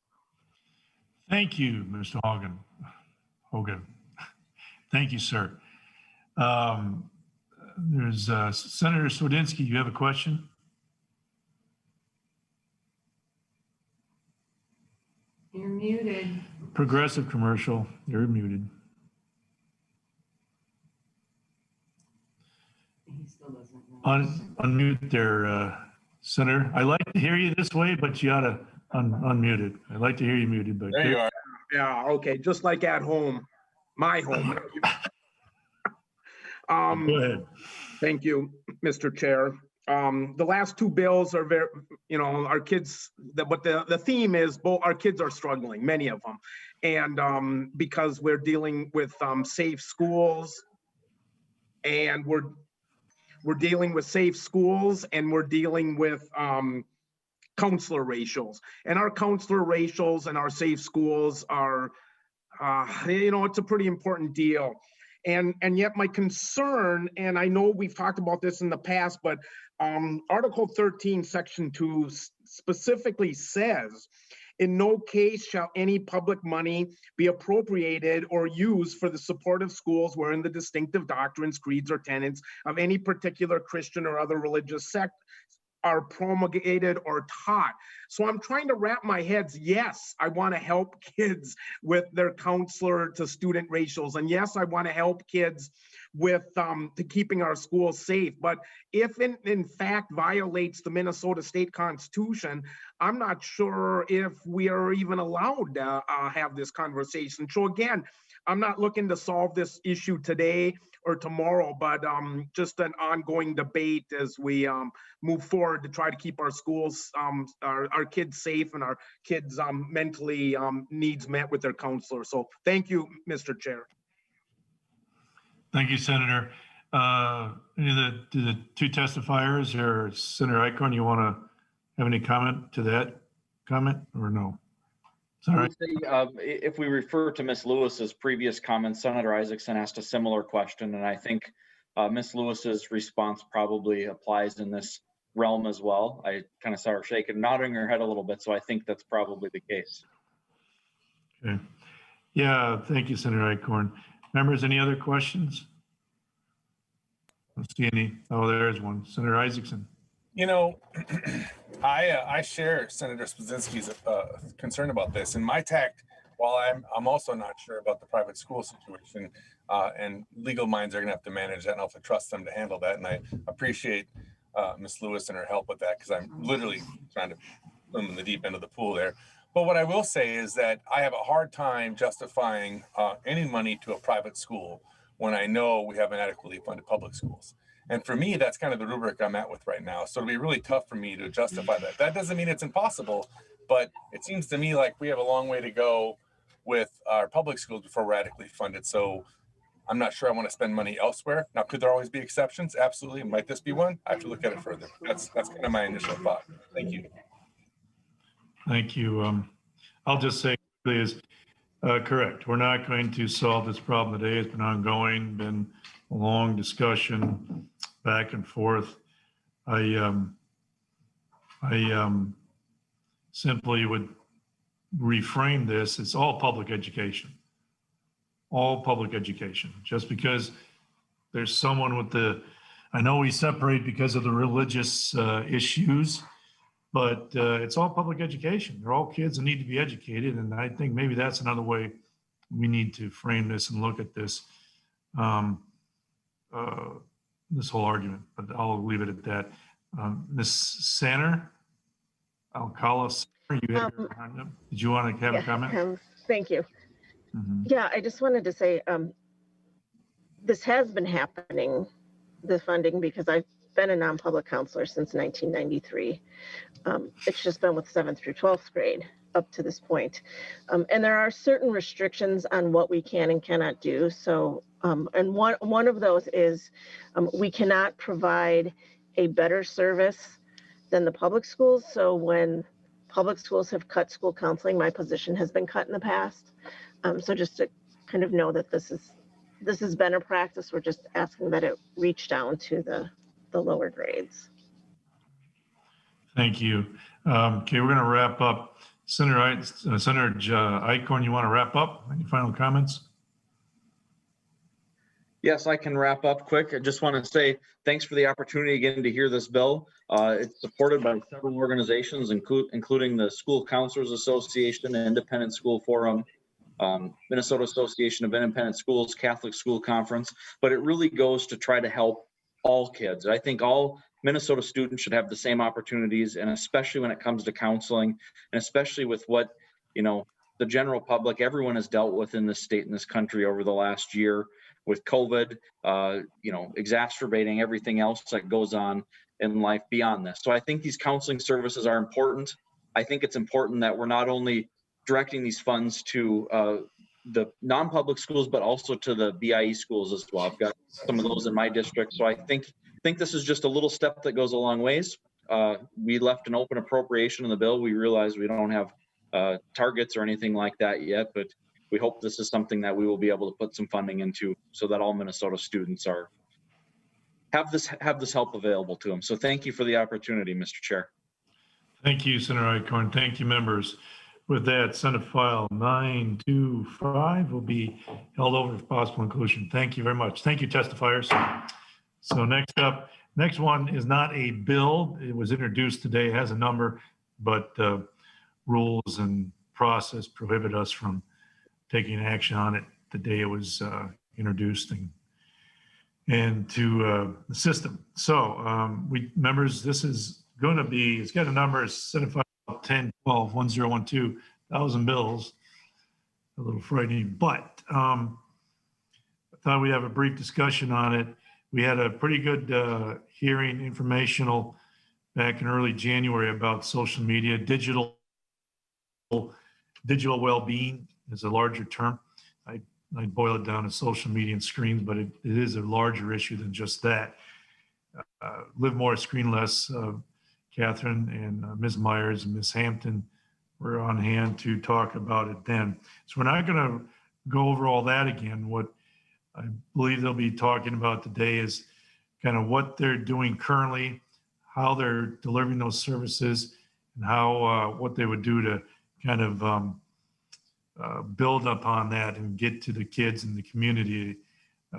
Thank you, Mr. Hogan. Thank you, sir. There's Senator Cwodzinski. You have a question? You're muted. Progressive commercial. You're muted. He still doesn't know. Unmute there, Senator. I like to hear you this way, but you ought to unmute it. I like to hear you muted, but There you are. Yeah, okay, just like at home, my home. Go ahead. Thank you, Mr. Chair. The last 2 bills are very, our kids, but the theme is both our kids are struggling, many of them. And because we're dealing with safe schools, and we're dealing with safe schools, and we're dealing with counselor ratios. And our counselor ratios and our safe schools are, it's a pretty important deal. And yet my concern, and I know we've talked about this in the past, but Article 13, Section 2 specifically says, in no case shall any public money be appropriated or used for the support of schools wherein the distinctive doctrines, creeds, or tenets of any particular Christian or other religious sect are promulgated or taught. So I'm trying to wrap my heads. Yes, I want to help kids with their counselor to student ratios. And yes, I want to help kids with to keeping our schools safe. But if in fact violates the Minnesota State Constitution, I'm not sure if we are even allowed to have this conversation. So again, I'm not looking to solve this issue today or tomorrow, but just an ongoing debate as we move forward to try to keep our schools, our kids safe and our kids mentally needs met with their counselor. So thank you, Mr. Chair. Thank you, Senator. Any of the 2 testifiers or Senator Eichorn, you want to have any comment to that comment or no? I would say, if we refer to Ms. Lewis's previous comments, Senator Isaacson asked a similar question, and I think Ms. Lewis's response probably applies in this realm as well. I kind of saw her shaking, nodding her head a little bit, so I think that's probably the case. Okay. Yeah, thank you, Senator Eichorn. Members, any other questions? I don't see any. Oh, there's one. Senator Isaacson. I share Senator Cwodzinski's concern about this. In my TAC while I'm also not sure about the private school situation, and legal minds are going to have to manage that, and I'll have to trust them to handle that. And I appreciate Ms. Lewis and her help with that, because I'm literally trying to swim in the deep end of the pool there. But what I will say is that I have a hard time justifying any money to a private school when I know we have inadequately funded public schools. And for me, that's kind of the rubric I'm at with right now. So it'll be really tough for me to justify that. That doesn't mean it's impossible, but it seems to me like we have a long way to go with our public schools before we're adequately funded. So I'm not sure I want to spend money elsewhere. Now, could there always be exceptions? Absolutely. Might this be one? I have to look at it further. That's kind of my initial thought. Thank you. Thank you. I'll just say is correct. We're not going to solve this problem today. It's been ongoing, been a long discussion back and forth. I simply would reframe this. It's all public education. All public education. Just because there's someone with I know we separate because of the religious issues, but it's all public education. They're all kids that need to be educated. And I think maybe that's another way we need to frame this and look at this, this whole argument, but I'll leave it at that. Ms. Sanner, Alcala, did you want to have a comment? Thank you. Yeah, I just wanted to say this has been happening, the funding, because I've been a non-public counselor since 1993. It's just been with 7th through 12th grade up to this point. And there are certain restrictions on what we can and cannot do. So, and one of those is we cannot provide a better service than the public schools. So when public schools have cut school counseling, my position has been cut in the past. So just to kind of know that this has been a practice. We're just asking that it reach down to the lower grades. Thank you. Okay, we're going to wrap up. Senator Eichorn, you want to wrap up? Any final comments? Yes, I can wrap up quick. I just want to say thanks for the opportunity again to hear this bill. It's supported by several organizations, including the School Counselors Association, Independent School Forum, Minnesota Association of Independent Schools, Catholic School Conference, but it really goes to try to help all kids. I think all Minnesota students should have the same opportunities, and especially when it comes to counseling, and especially with what, the general public, everyone has dealt with in this state and this country over the last year with COVID, exacerbating everything else that goes on in life beyond this. So I think these counseling services are important. I think it's important that we're not only directing these funds to the non-public schools, but also to the BIE schools as well. I've got some of those in my district. So I think this is just a little step that goes a long ways. We left an open appropriation in the bill. We realize we don't have targets or anything like that yet, but we hope this is something that we will be able to put some funding into so that all Minnesota students have this help available to them. So thank you for the opportunity, Mr. Chair. Thank you, Senator Eichorn. Thank you, members. With that, Senate File 925 will be held over for possible inclusion. Thank you very much. Thank you, testifiers. So next one is not a bill. It was introduced today. It has a number, but rules and process prohibit us from taking action on it the day it was introduced and to the system. So members, this is going to be, it's got a number, Senate File 1012 1012, 1,000 bills, a little frightening, but I thought we'd have a brief discussion on it. We had a pretty good hearing, informational, back in early January about social media. Digital well-being is a larger term. I boil it down to social media and screens, but it is a larger issue than just that. Live more, screen less. Catherine and Ms. Myers and Ms. Hampton were on hand to talk about it then. So we're not going to go over all that again. What I believe they'll be talking about today is kind of what they're doing currently, how they're delivering those services, and how what they would do to kind of build upon that and get to the kids in the community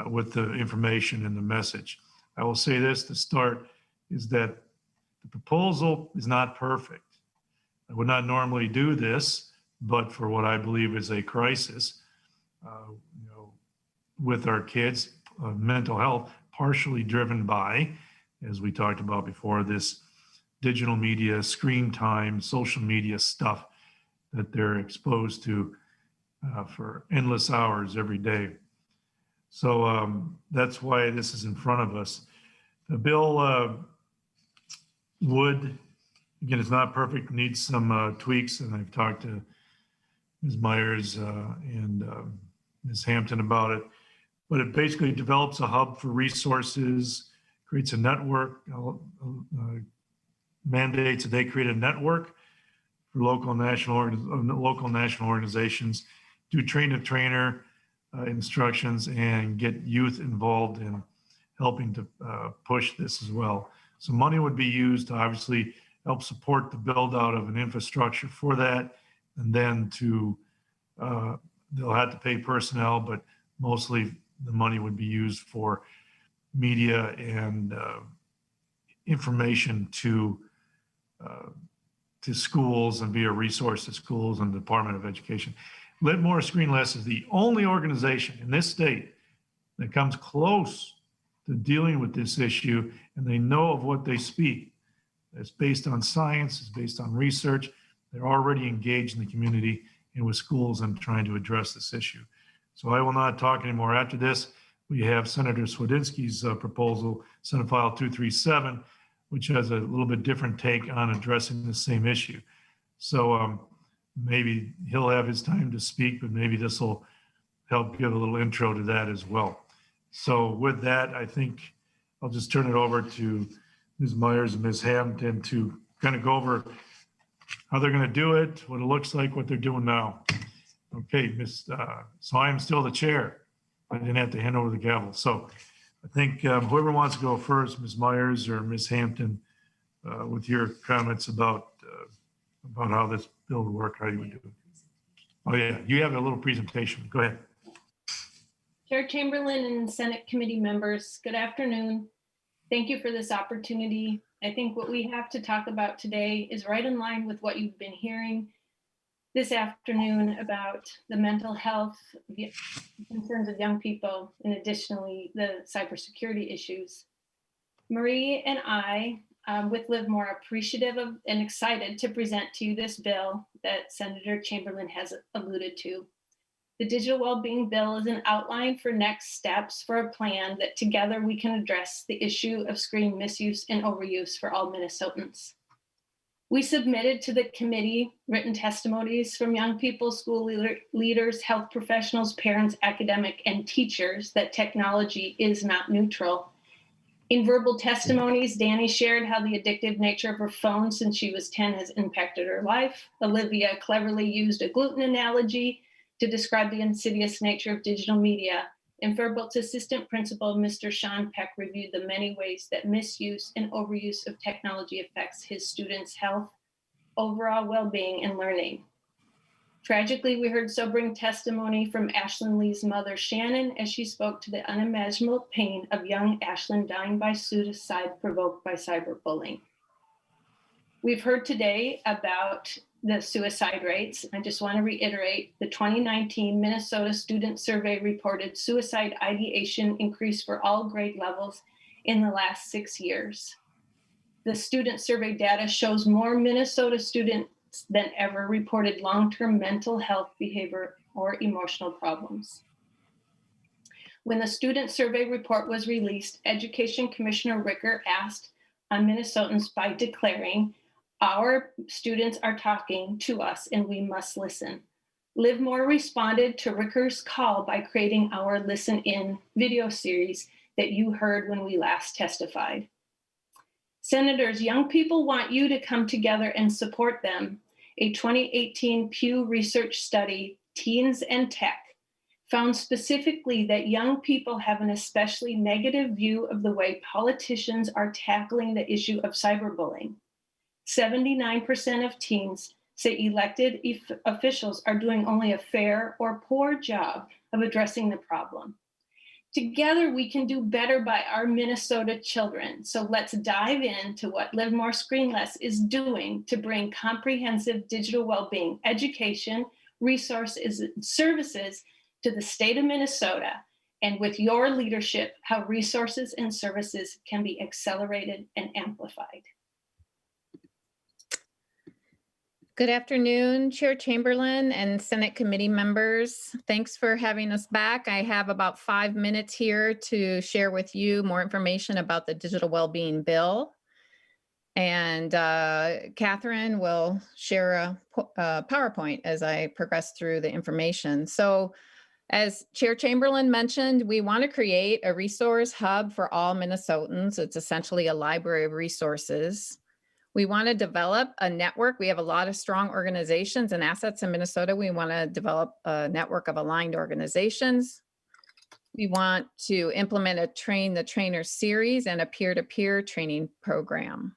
with the information and the message. I will say this to start is that the proposal is not perfect. I would not normally do this, but for what I believe is a crisis, with our kids, mental health, partially driven by, as we talked about before, this digital media, screen time, social media stuff that they're exposed to for endless hours every day. So that's why this is in front of us. The bill would, again, it's not perfect, needs some tweaks, and I've talked to Ms. Myers and Ms. Hampton about it. But it basically develops a hub for resources, creates a network, mandates that they create a network for local and national organizations, do train-the-trainer instructions, and get youth involved in helping to push this as well. So money would be used to obviously help support the build out of an infrastructure for that, and then to they'll have to pay personnel, but mostly the money would be used for media and information to schools and be a resource to schools and the Department of Education. Livermore Screen Less is the only organization in this state that comes close to dealing with this issue, and they know of what they speak. It's based on science, it's based on research. They're already engaged in the community and with schools and trying to address this issue. So I will not talk anymore. After this, we have Senator Cwodzinski's proposal, Senate File 237, which has a little bit different take on addressing the same issue. So maybe he'll have his time to speak, but maybe this will help give a little intro to that as well. So with that, I think I'll just turn it over to Ms. Myers and Ms. Hampton to kind of go over how they're going to do it, what it looks like, what they're doing now. Okay, so I am still the chair. I didn't have to hand over the gavel. So I think whoever wants to go first, Ms. Myers or Ms. Hampton, with your comments about how this bill would work, how you would do it. Oh yeah, you have a little presentation. Go ahead. Chair Chamberlain and Senate committee members, good afternoon. Thank you for this opportunity. I think what we have to talk about today is right in line with what you've been hearing this afternoon about the mental health concerns of young people, and additionally, the cybersecurity issues. Marie and I, with Livermore, are appreciative of and excited to present to you this bill that Senator Chamberlain has alluded to. The Digital Wellbeing Bill is an outline for next steps for a plan that together we can address the issue of screen misuse and overuse for all Minnesotans. We submitted to the committee written testimonies from young people, school leaders, health professionals, parents, academic, and teachers that technology is not neutral. In verbal testimonies, Danny shared how the addictive nature of her phone since she was 10 has impacted her life. Olivia cleverly used a gluten analogy to describe the insidious nature of digital media. And Fairbolt's assistant principal, Mr. Sean Peck, reviewed the many ways that misuse and overuse of technology affects his students' health, overall well-being, and learning. Tragically, we heard sobering testimony from Ashlyn Lee's mother, Shannon, as she spoke to the unimaginable pain of young Ashlyn dying by suicide provoked by cyberbullying. We've heard today about the suicide rates. I just want to reiterate the 2019 Minnesota Student Survey reported suicide ideation increased for all grade levels in the last 6 years. The student survey data shows more Minnesota students than ever reported long-term mental health, behavior, or emotional problems. When the student survey report was released, Education Commissioner Ricker asked on Minnesotans by declaring, "Our students are talking to us and we must listen." Livermore responded to Ricker's call by creating our Listen In video series that you heard when we last testified. Senators, young people want you to come together and support them. A 2018 Pew Research study, Teens and Tech, found specifically that young people have an especially negative view of the way politicians are tackling the issue of cyberbullying. 79% of teens say elected officials are doing only a fair or poor job of addressing the problem. Together, we can do better by our Minnesota children. So let's dive into what Live More, Screen Less is doing to bring comprehensive digital well-being education, resources, and services to the state of Minnesota. And with your leadership, how resources and services can be accelerated and amplified. Good afternoon, Chair Chamberlain and Senate committee members. Thanks for having us back. I have about 5 minutes here to share with you more information about the digital wellbeing bill. And Catherine will share a PowerPoint as I progress through the information. So as Chair Chamberlain mentioned, we want to create a resource hub for all Minnesotans. It's essentially a library of resources. We want to develop a network. We have a lot of strong organizations and assets in Minnesota. We want to develop a network of aligned organizations. We want to implement a Train the Trainer series and a peer-to-peer training program.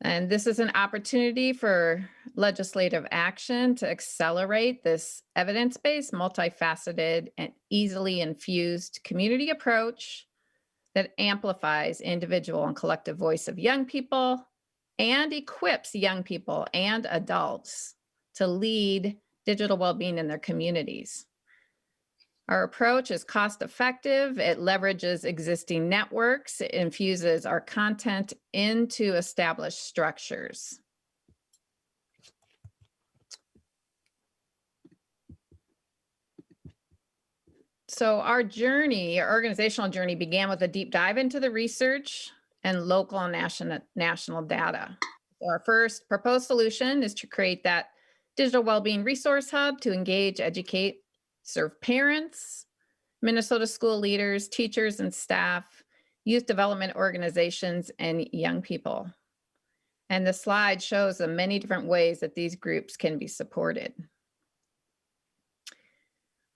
And this is an opportunity for legislative action to accelerate this evidence-based, multifaceted, and easily infused community approach that amplifies individual and collective voice of young people and equips young people and adults to lead digital well-being in their communities. Our approach is cost-effective. It leverages existing networks. It infuses our content into established structures. So our journey, our organizational journey, began with a deep dive into the research and local and national data. So our first proposed solution is to create that digital wellbeing resource hub to engage, educate, serve parents, Minnesota school leaders, teachers and staff, youth development organizations, and young people. And the slide shows the many different ways that these groups can be supported.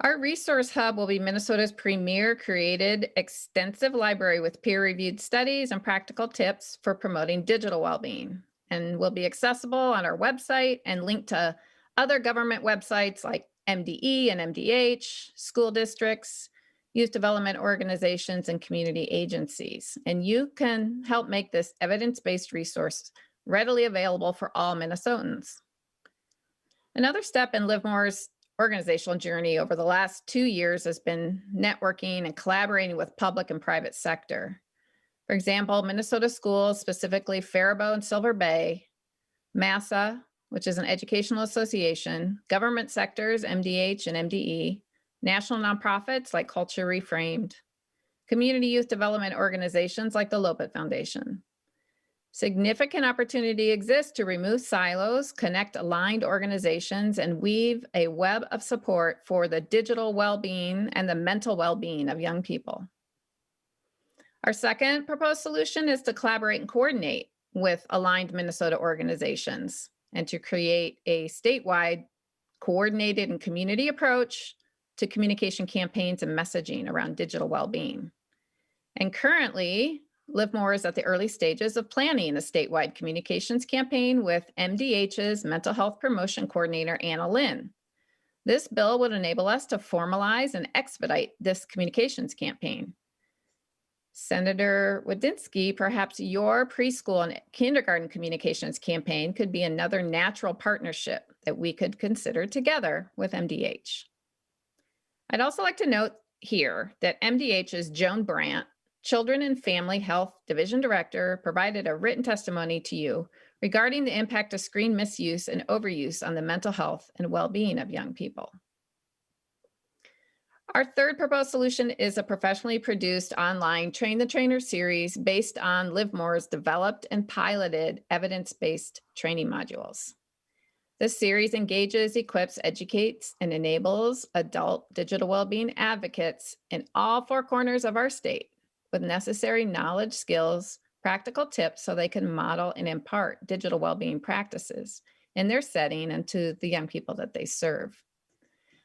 Our resource hub will be Minnesota's premier created extensive library with peer-reviewed studies and practical tips for promoting digital well-being, and will be accessible on our website and linked to other government websites like MDE and MDH, school districts, youth development organizations, and community agencies. And you can help make this evidence-based resource readily available for all Minnesotans. Another step in Livemore's organizational journey over the last 2 years has been networking and collaborating with public and private sector. For example, Minnesota schools, specifically Faribault and Silver Bay, MASA, which is an educational association, government sectors, MDH and MDE, national nonprofits like Culture Reframed, community youth development organizations like the Lopet Foundation. Significant opportunity exists to remove silos, connect aligned organizations, and weave a web of support for the digital well-being and the mental well-being of young people. Our second proposed solution is to collaborate and coordinate with aligned Minnesota organizations and to create a statewide coordinated and community approach to communication campaigns and messaging around digital well-being. And currently, Livermore is at the early stages of planning a statewide communications campaign with MDH's Mental Health Promotion Coordinator, Anna Lynn. This bill would enable us to formalize and expedite this communications campaign. Senator Cwodzinski, perhaps your preschool and kindergarten communications campaign could be another natural partnership that we could consider together with MDH. I'd also like to note here that MDH's Joan Brandt, Children and Family Health Division Director, provided a written testimony to you regarding the impact of screen misuse and overuse on the mental health and well-being of young people. Our third proposed solution is a professionally produced online Train the Trainer series based on Livemore's developed and piloted evidence-based training modules. This series engages, equips, educates, and enables adult digital well-being advocates in all four corners of our state with necessary knowledge, skills, practical tips so they can model and impart digital well-being practices in their setting and to the young people that they serve.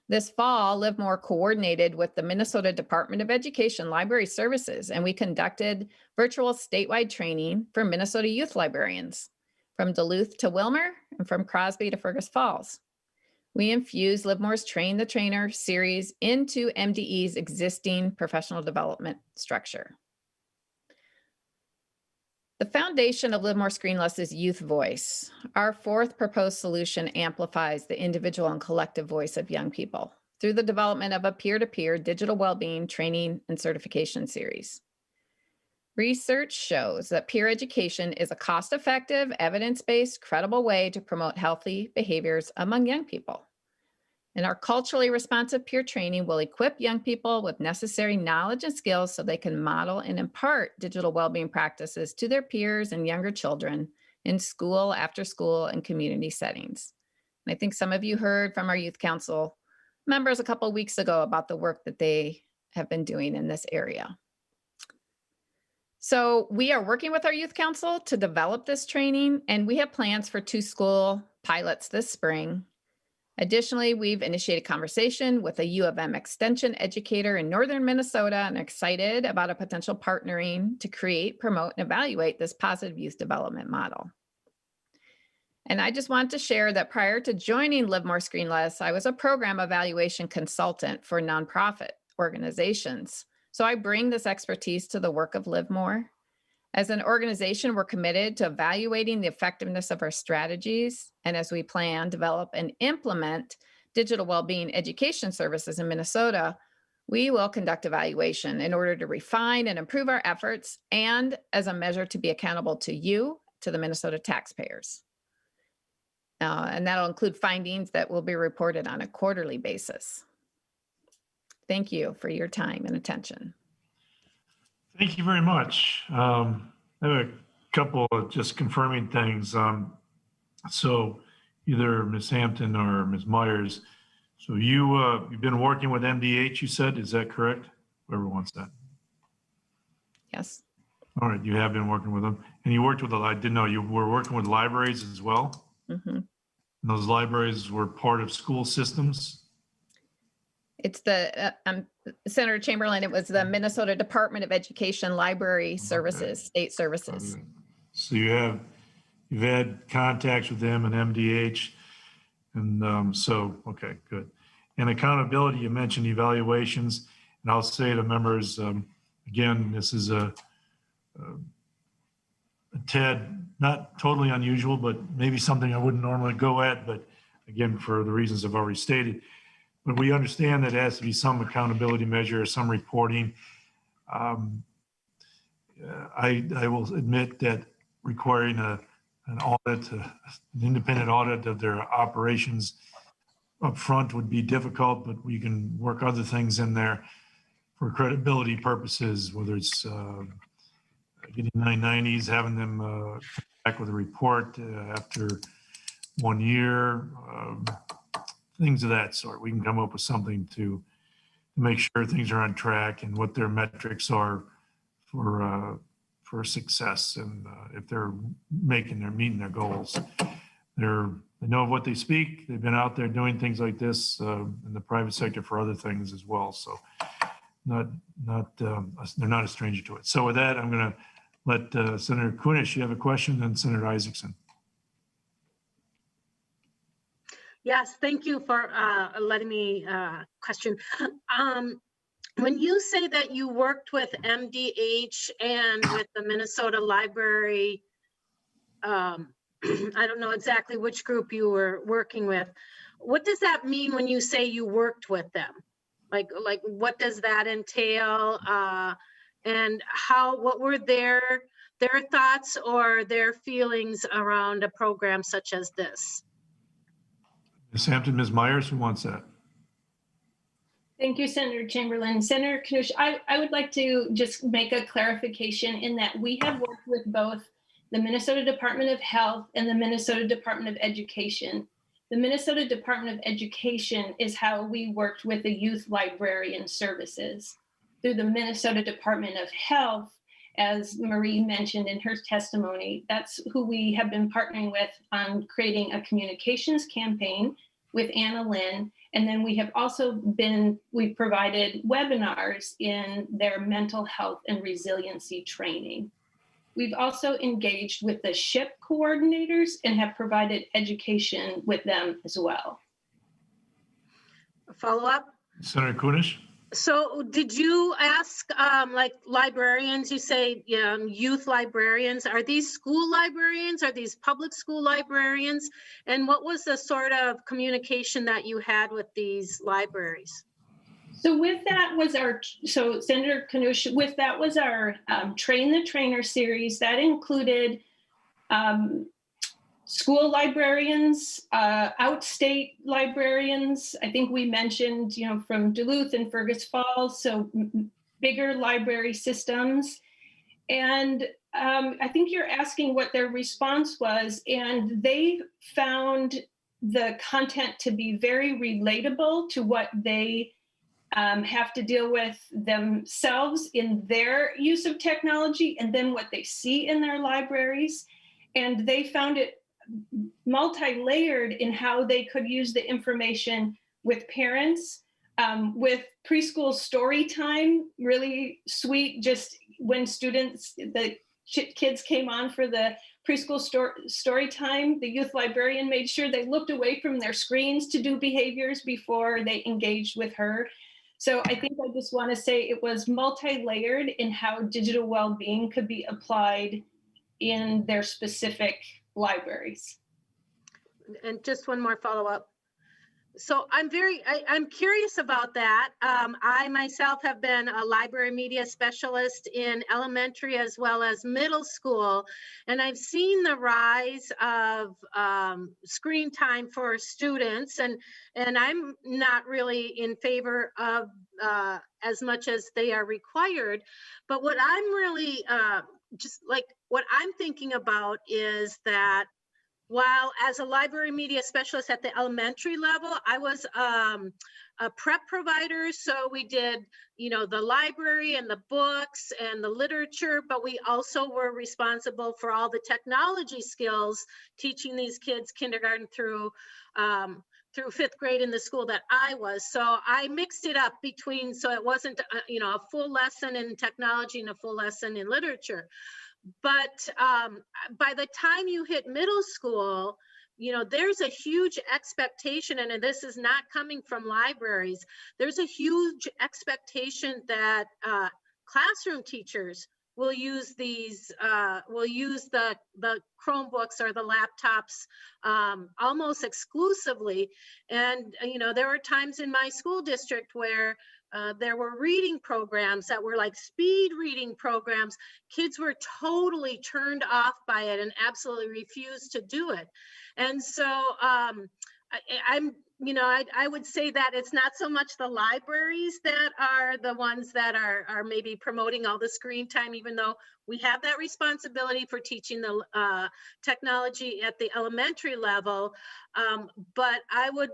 This fall, Livermore coordinated with the Minnesota Department of Education Library Services, and we conducted virtual statewide training for Minnesota youth librarians from Duluth to Wilmer and from Crosby to Fergus Falls. We infuse Livermore's Train the Trainer series into MDE's existing professional development structure. The foundation of Live More Screen Less is youth voice. Our fourth proposed solution amplifies the individual and collective voice of young people through the development of a peer-to-peer digital well-being training and certification series. Research shows that peer education is a cost-effective, evidence-based, credible way to promote healthy behaviors among young people. And our culturally responsive peer training will equip young people with necessary knowledge and skills so they can model and impart digital well-being practices to their peers and younger children in school, after school, and community settings. And I think some of you heard from our youth council members a couple of weeks ago about the work that they have been doing in this area. So we are working with our youth council to develop this training, and we have plans for 2 school pilots this spring. Additionally, we've initiated conversation with a U of M extension educator in northern Minnesota and are excited about a potential partnering to create, promote, and evaluate this positive youth development model. And I just want to share that prior to joining Live More Screen Less, I was a program evaluation consultant for nonprofit organizations. So I bring this expertise to the work of Live More. As an organization, we're committed to evaluating the effectiveness of our strategies. And as we plan, develop, and implement digital well-being education services in Minnesota, we will conduct evaluation in order to refine and improve our efforts and as a measure to be accountable to you, to the Minnesota taxpayers. And that'll include findings that will be reported on a quarterly basis. Thank you for your time and attention. Thank you very much. I have a couple of just confirming things. So either Ms. Hampton or Ms. Myers, so you've been working with MDH, you said, is that correct? Whoever wants that. Yes. All right, you have been working with them. And you worked with, I didn't know, you were working with libraries as well? Mm-hmm. And those libraries were part of school systems? It's the, Senator Chamberlain, it was the Minnesota Department of Education Library Services, State Services. So you've had contacts with them and MDH. And so, okay, good. And accountability, you mentioned evaluations. And I'll say to members, again, this is a tad, not totally unusual, but maybe something I wouldn't normally go at, but again, for the reasons I've already stated. But we understand that there has to be some accountability measure, some reporting. I will admit that requiring an audit, an independent audit of their operations up front would be difficult, but we can work other things in there for credibility purposes, whether it's getting 990s, having them come back with a report after 1 year, things of that sort. We can come up with something to make sure things are on track and what their metrics are for success, and if they're meeting their goals. They know what they speak. They've been out there doing things like this in the private sector for other things as well. So they're not a stranger to it. So with that, I'm going to let Senator Kunish, you have a question, and Senator Isaacson. Yes, thank you for letting me question. When you say that you worked with MDH and with the Minnesota Library, I don't know exactly which group you were working with. What does that mean when you say you worked with them? Like what does that entail? And what were their thoughts or their feelings around a program such as this? Ms. Hampton, Ms. Myers, who wants that? Thank you, Senator Chamberlain. Senator Knusch, I would like to just make a clarification in that we have worked with both the Minnesota Department of Health and the Minnesota Department of Education. The Minnesota Department of Education is how we worked with the youth librarian services. Through the Minnesota Department of Health, as Marie mentioned in her testimony, that's who we have been partnering with on creating a communications campaign with Anna Lynn. And then we have also we've provided webinars in their mental health and resiliency training. We've also engaged with the SHIP coordinators and have provided education with them as well. follow up? Senator Kunish? So did you ask like librarians, you say youth librarians, are these school librarians? Are these public school librarians? And what was the sort of communication that you had with these libraries? So with that was so Senator Knusch, with that was our Train the Trainer series. That included school librarians, outstate librarians. I think we mentioned, from Duluth and Fergus Falls, so bigger library systems. And I think you're asking what their response was, and they found the content to be very relatable to what they have to deal with themselves in their use of technology, and then what they see in their libraries. And they found it multi-layered in how they could use the information with parents, with preschool story time, really sweet. Just when the kids came on for the preschool story time, the youth librarian made sure they looked away from their screens to do behaviors before they engaged with her. So I think I just want to say it was multi-layered in how digital well-being could be applied in their specific libraries. And just one more follow-up. So I'm curious about that. I myself have been a library media specialist in elementary as well as middle school, and I've seen the rise of screen time for students, and I'm not really in favor of as much as they are required. But what I'm really what I'm thinking about is that while as a library media specialist at the elementary level, I was a prep provider. So we did, the library and the books and the literature, but we also were responsible for all the technology skills, teaching these kids kindergarten through 5th grade in the school that I was. So I mixed it up between, so it wasn't, a full lesson in technology and a full lesson in literature. But by the time you hit middle school, there's a huge expectation, and this is not coming from libraries. There's a huge expectation that classroom teachers will use these, will use the Chromebooks or the laptops almost exclusively. And, there were times in my school district where there were reading programs that were like speed reading programs. Kids were totally turned off by it and absolutely refused to do it. And so I would say that it's not so much the libraries that are the ones that are maybe promoting all the screen time, even though we have that responsibility for teaching the technology at the elementary level. But I would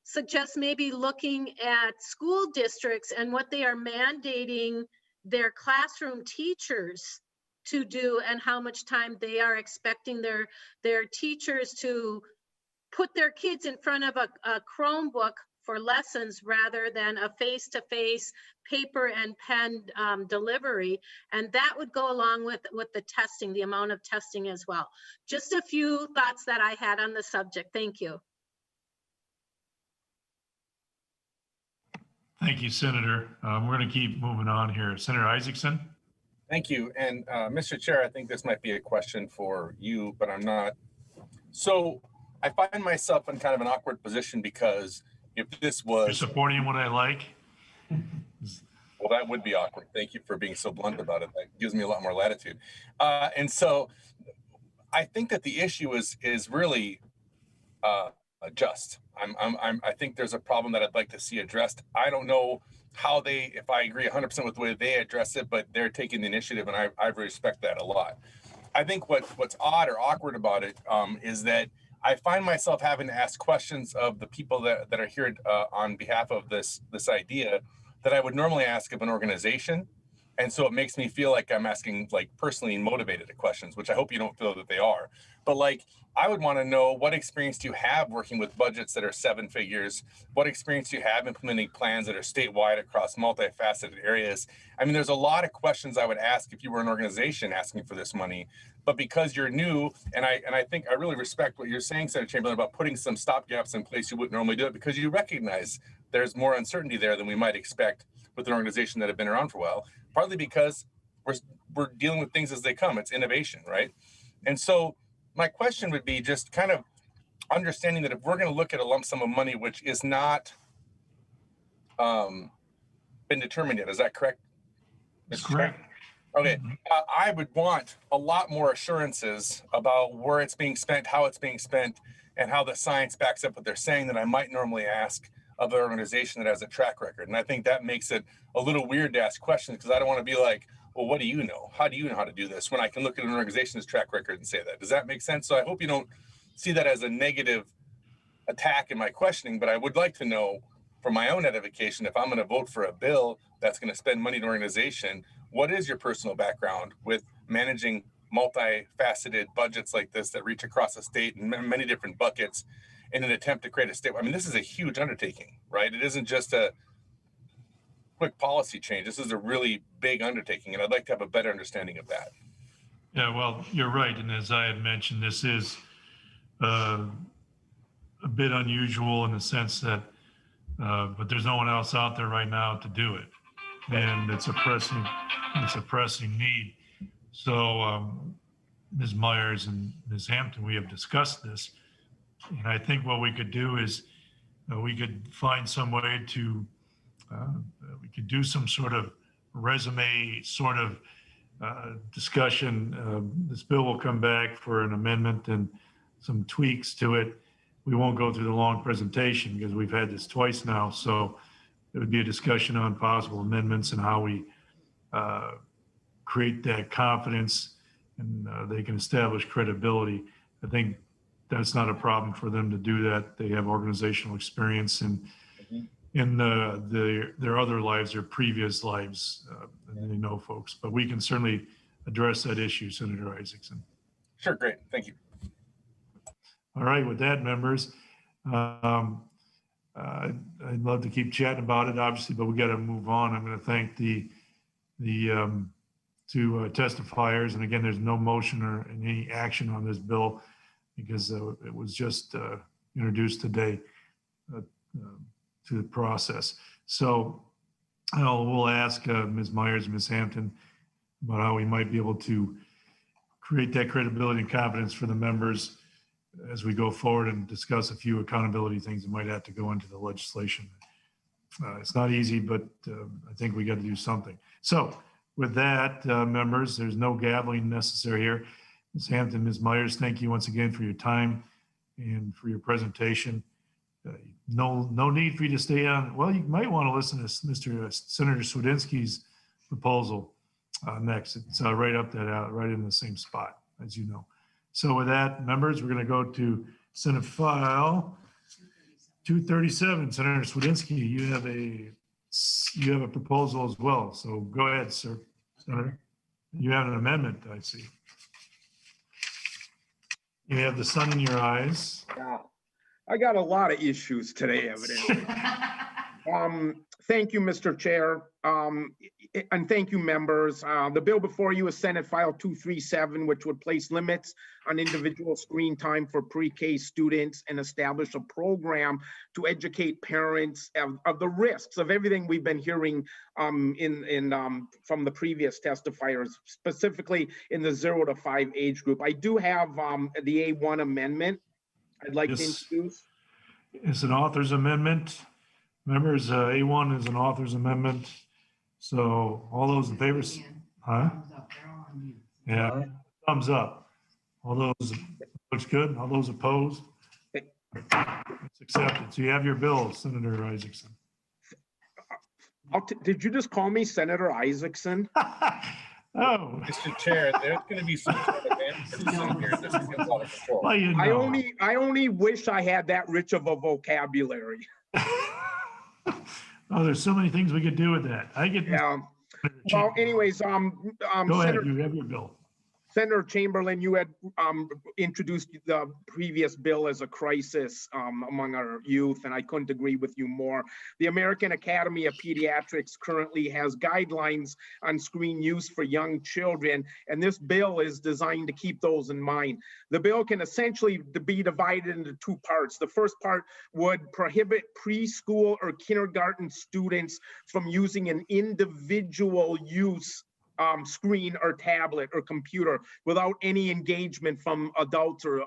suggest maybe looking at school districts and what they are mandating their classroom teachers to do, and how much time they are expecting their teachers to put their kids in front of a Chromebook for lessons rather than a face-to-face paper and pen delivery. And that would go along with the testing, the amount of testing as well. Just a few thoughts that I had on the subject. Thank you. Thank you, Senator. We're going to keep moving on here. Senator Isaacson? Thank you. And Mr. Chair, I think this might be a question for you, but I'm not. So I find myself in kind of an awkward position, because if this was— You're supporting what I like? Well, that would be awkward. Thank you for being so blunt about it. That gives me a lot more latitude. And so I think that the issue is really just. I think there's a problem that I'd like to see addressed. I don't know how if I agree 100% with the way they address it, but they're taking the initiative, and I respect that a lot. I think what's odd or awkward about it is that I find myself having to ask questions of the people that are here on behalf of this idea that I would normally ask of an organization. And so it makes me feel like I'm asking like personally motivated questions, which I hope you don't feel that they are. But like, I would want to know, what experience do you have working with budgets that are 7 figures? What experience do you have implementing plans that are statewide across multifaceted areas? I mean, there's a lot of questions I would ask if you were an organization asking for this money. But because you're new, and I think I really respect what you're saying, Senator Chamberlain, about putting some stopgaps in place you wouldn't normally do it, because you recognize there's more uncertainty there than we might expect with an organization that have been around for a while, partly because we're dealing with things as they come. It's innovation, right? And so my question would be just kind of understanding that if we're going to look at a lump sum of money, which is not been determined yet, is that correct? That's correct. Okay, I would want a lot more assurances about where it's being spent, how it's being spent, and how the science backs up what they're saying that I might normally ask of an organization that has a track record. And I think that makes it a little weird to ask questions, because I don't want to be like, well, what do you know? How do you know how to do this? When I can look at an organization's track record and say that. Does that make sense? So I hope you don't see that as a negative attack in my questioning, but I would like to know for my own edification, if I'm going to vote for a bill that's going to spend money to an organization, what is your personal background with managing multifaceted budgets like this that reach across the state in many different buckets in an attempt to create a state? I mean, this is a huge undertaking, right? It isn't just a quick policy change. This is a really big undertaking, and I'd like to have a better understanding of that. Yeah, well, you're right. And as I had mentioned, this is a bit unusual in the sense that, but there's no one else out there right now to do it. And it's a pressing need. So Ms. Myers and Ms. Hampton, we have discussed this. And I think what we could do is we could find some way to, we could do some sort of resume sort of discussion. This bill will come back for an amendment and some tweaks to it. We won't go through the long presentation because we've had this twice now. So it would be a discussion on possible amendments and how we create that confidence and they can establish credibility. I think that's not a problem for them to do that. They have organizational experience in their other lives, their previous lives, and they know folks. But we can certainly address that issue, Senator Isaacson. Sure, great, thank you. All right, with that, members, I'd love to keep chatting about it, obviously, but we got to move on. I'm going to thank the two testifiers, and again, there's no motion or any action on this bill because it was just introduced today to the process. So we'll ask Ms. Myers and Ms. Hampton about how we might be able to create that credibility and confidence for the members as we go forward and discuss a few accountability things that might have to go into the legislation. It's not easy, but I think we got to do something. So with that, members, there's no gaveling necessary here. Ms. Hampton, Ms. Myers, thank you once again for your time and for your presentation. No need for you to stay on. Well, you might want to listen to Senator Cwodzinski's proposal next. It's right up that right in the same spot, as you know. So with that, members, we're going to go to Senate File 237. Senator Cwodzinski, you have a proposal as well. So go ahead, sir. Senator, you have an amendment, I see. You have the sun in your eyes. Yeah, I got a lot of issues today, evidently. Thank you, Mr. Chair, and thank you, members. The bill before you is Senate File 237, which would place limits on individual screen time for pre-K students and establish a program to educate parents of the risks of everything we've been hearing from the previous testifiers, specifically in the 0 to 5 age group. I do have the A1 amendment I'd like to introduce. It's an author's amendment. Members, A1 is an author's amendment. So all those in favor, huh? Yeah, thumbs up. All those, looks good. All those opposed? It's accepted. So you have your bill, Senator Isaacson. Did you just call me Senator Isaacson? Oh, Mr. Chair, there's going to be some sort of anticism here. This is out of control. Well, you know. I only wish I had that rich of a vocabulary. Oh, there's so many things we could do with that. Yeah. Well, anyways, Go ahead, Senator, you have your bill. Senator Chamberlain, you had introduced the previous bill as a crisis among our youth, and I couldn't agree with you more. The American Academy of Pediatrics currently has guidelines on screen use for young children, and this bill is designed to keep those in mind. The bill can essentially be divided into two parts. The first part would prohibit preschool or kindergarten students from using an individual use screen or tablet or computer without any engagement from adults or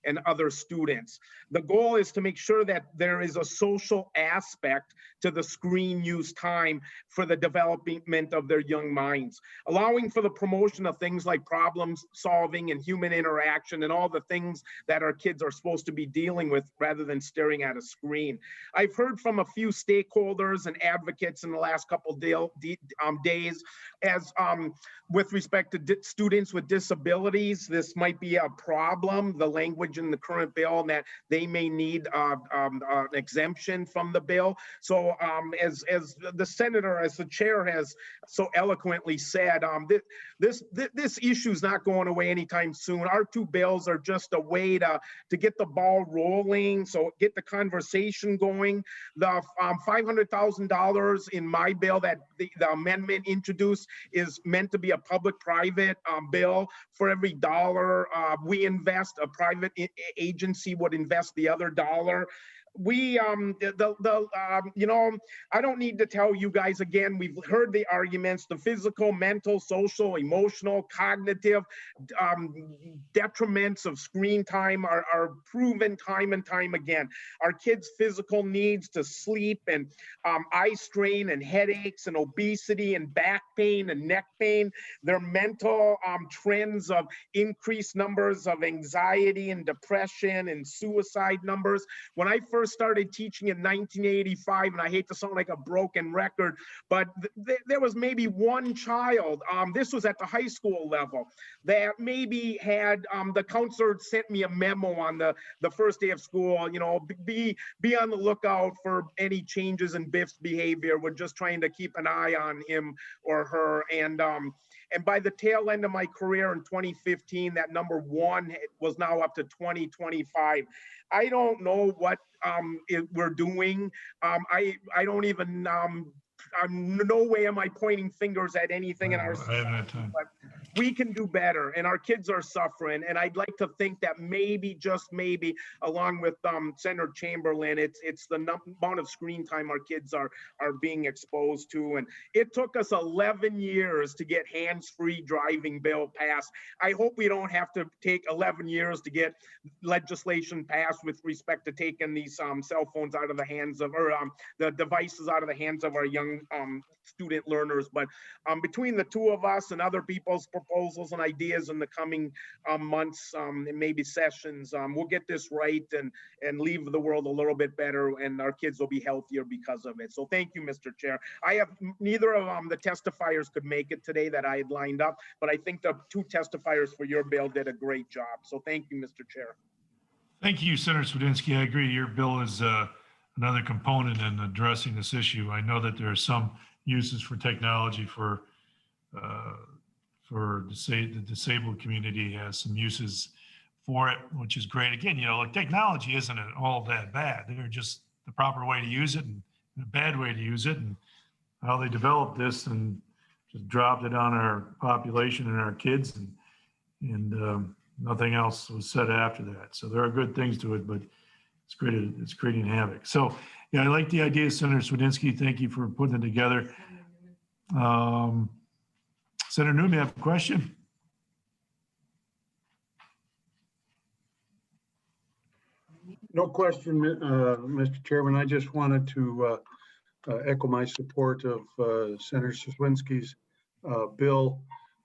and other students. The goal is to make sure that there is a social aspect to the screen use time for the development of their young minds, allowing for the promotion of things like problem solving and human interaction and all the things that our kids are supposed to be dealing with rather than staring at a screen. I've heard from a few stakeholders and advocates in the last couple days as with respect to students with disabilities, this might be a problem, the language in the current bill, and that they may need an exemption from the bill. So as the senator, as the chair has so eloquently said, this issue is not going away anytime soon. Our two bills are just a way to get the ball rolling, so get the conversation going. The $500,000 in my bill that the amendment introduced is meant to be a public-private bill. For every dollar we invest, a private agency would invest the other dollar. We, you know, I don't need to tell you guys again, we've heard the arguments, the physical, mental, social, emotional, cognitive detriments of screen time are proven time and time again. Our kids' physical needs to sleep and eye strain and headaches and obesity and back pain and neck pain, their mental trends of increased numbers of anxiety and depression and suicide numbers. When I first started teaching in 1985, and I hate to sound like a broken record, but there was maybe one child, this was at the high school level, that maybe had, the counselor sent me a memo on the first day of school, you know, be on the lookout for any changes in Biff's behavior. We're just trying to keep an eye on him or her. And by the tail end of my career in 2015, that number one was now up to 2025. I don't know what we're doing. I don't even, no way am I pointing fingers at anything in our I haven't had time. but we can do better, and our kids are suffering. And I'd like to think that maybe, just maybe, along with Senator Chamberlain, it's the amount of screen time our kids are being exposed to. And it took us 11 years to get hands-free driving bill passed. I hope we don't have to take 11 years to get legislation passed with respect to taking these cell phones out of the hands of, or the devices out of the hands of our young student learners. But between the two of us and other people's proposals and ideas in the coming months and maybe sessions, we'll get this right and leave the world a little bit better, and our kids will be healthier because of it. So thank you, Mr. Chair. I have neither of the testifiers could make it today that I had lined up, but I think the two testifiers for your bill did a great job. So thank you, Mr. Chair. Thank you, Senator Cwodzinski. I agree. Your bill is another component in addressing this issue. I know that there are some uses for technology for the disabled community has some uses for it, which is great. Again, you know, like technology isn't all that bad. They're just the proper way to use it and a bad way to use it, and how they developed this and just dropped it on our population and our kids, and nothing else was said after that. So there are good things to it, but it's creating havoc. So yeah, I like the idea, Senator Cwodzinski. Thank you for putting it together. Senator Newman, you have a question? No question, Mr. Chairman. I just wanted to echo my support of Senator Cwodzinski's bill.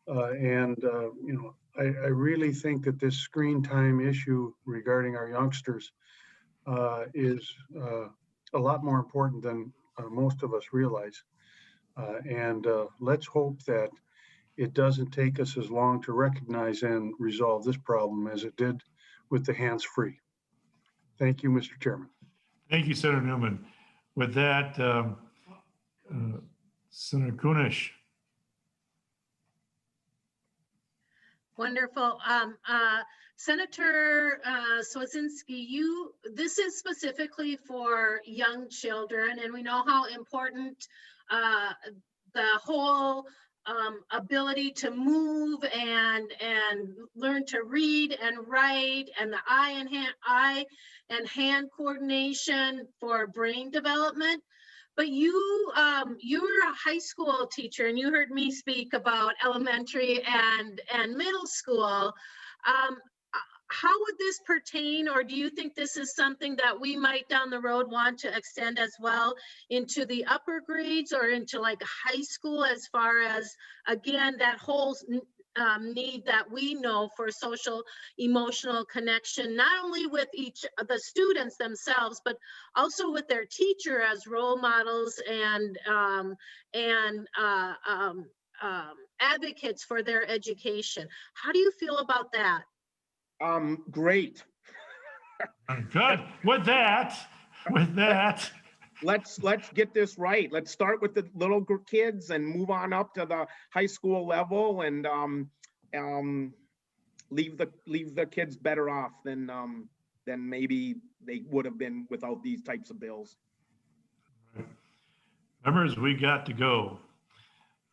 You know, I really think that this screen time issue regarding our youngsters is a lot more important than most of us realize. Let's hope that it doesn't take us as long to recognize and resolve this problem as it did with the hands-free. Thank you, Mr. Chairman. Thank you, Senator Newman. With that, Senator Kunish, Wonderful. Senator Cwodzinski, this is specifically for young children, and we know how important the whole ability to move and learn to read and write, and the eye and hand coordination for brain development. But you're a high school teacher, and you heard me speak about elementary and middle school. How would this pertain, or do you think this is something that we might down the road want to extend as well into the upper grades or into like high school, as far as, again, that whole need that we know for social emotional connection, not only with each of the students themselves, but also with their teacher as role models and advocates for their education? How do you feel about that? Great. Good. With that, let's get this right. Let's start with the little kids and move on up to the high school level, and leave the kids better off than maybe they would have been without these types of bills. Members, we got to go.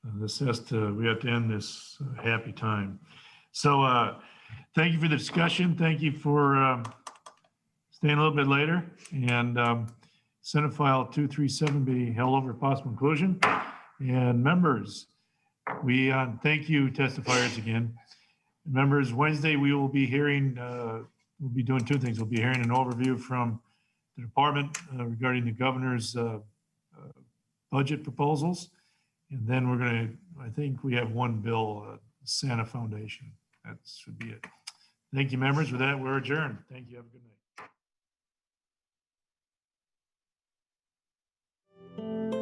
We have to end this happy time. So thank you for the discussion. Thank you for staying a little bit later. And Senate File 237 be held over possible conclusion. And members, we thank you testifiers again. Members, Wednesday we will be hearing, we'll be doing two things. We'll be hearing an overview from the department regarding the governor's budget proposals. And then we're going to, I think we have one bill, Santa Foundation. That should be it. Thank you, members. With that, we're adjourned. Thank you. Have a good night.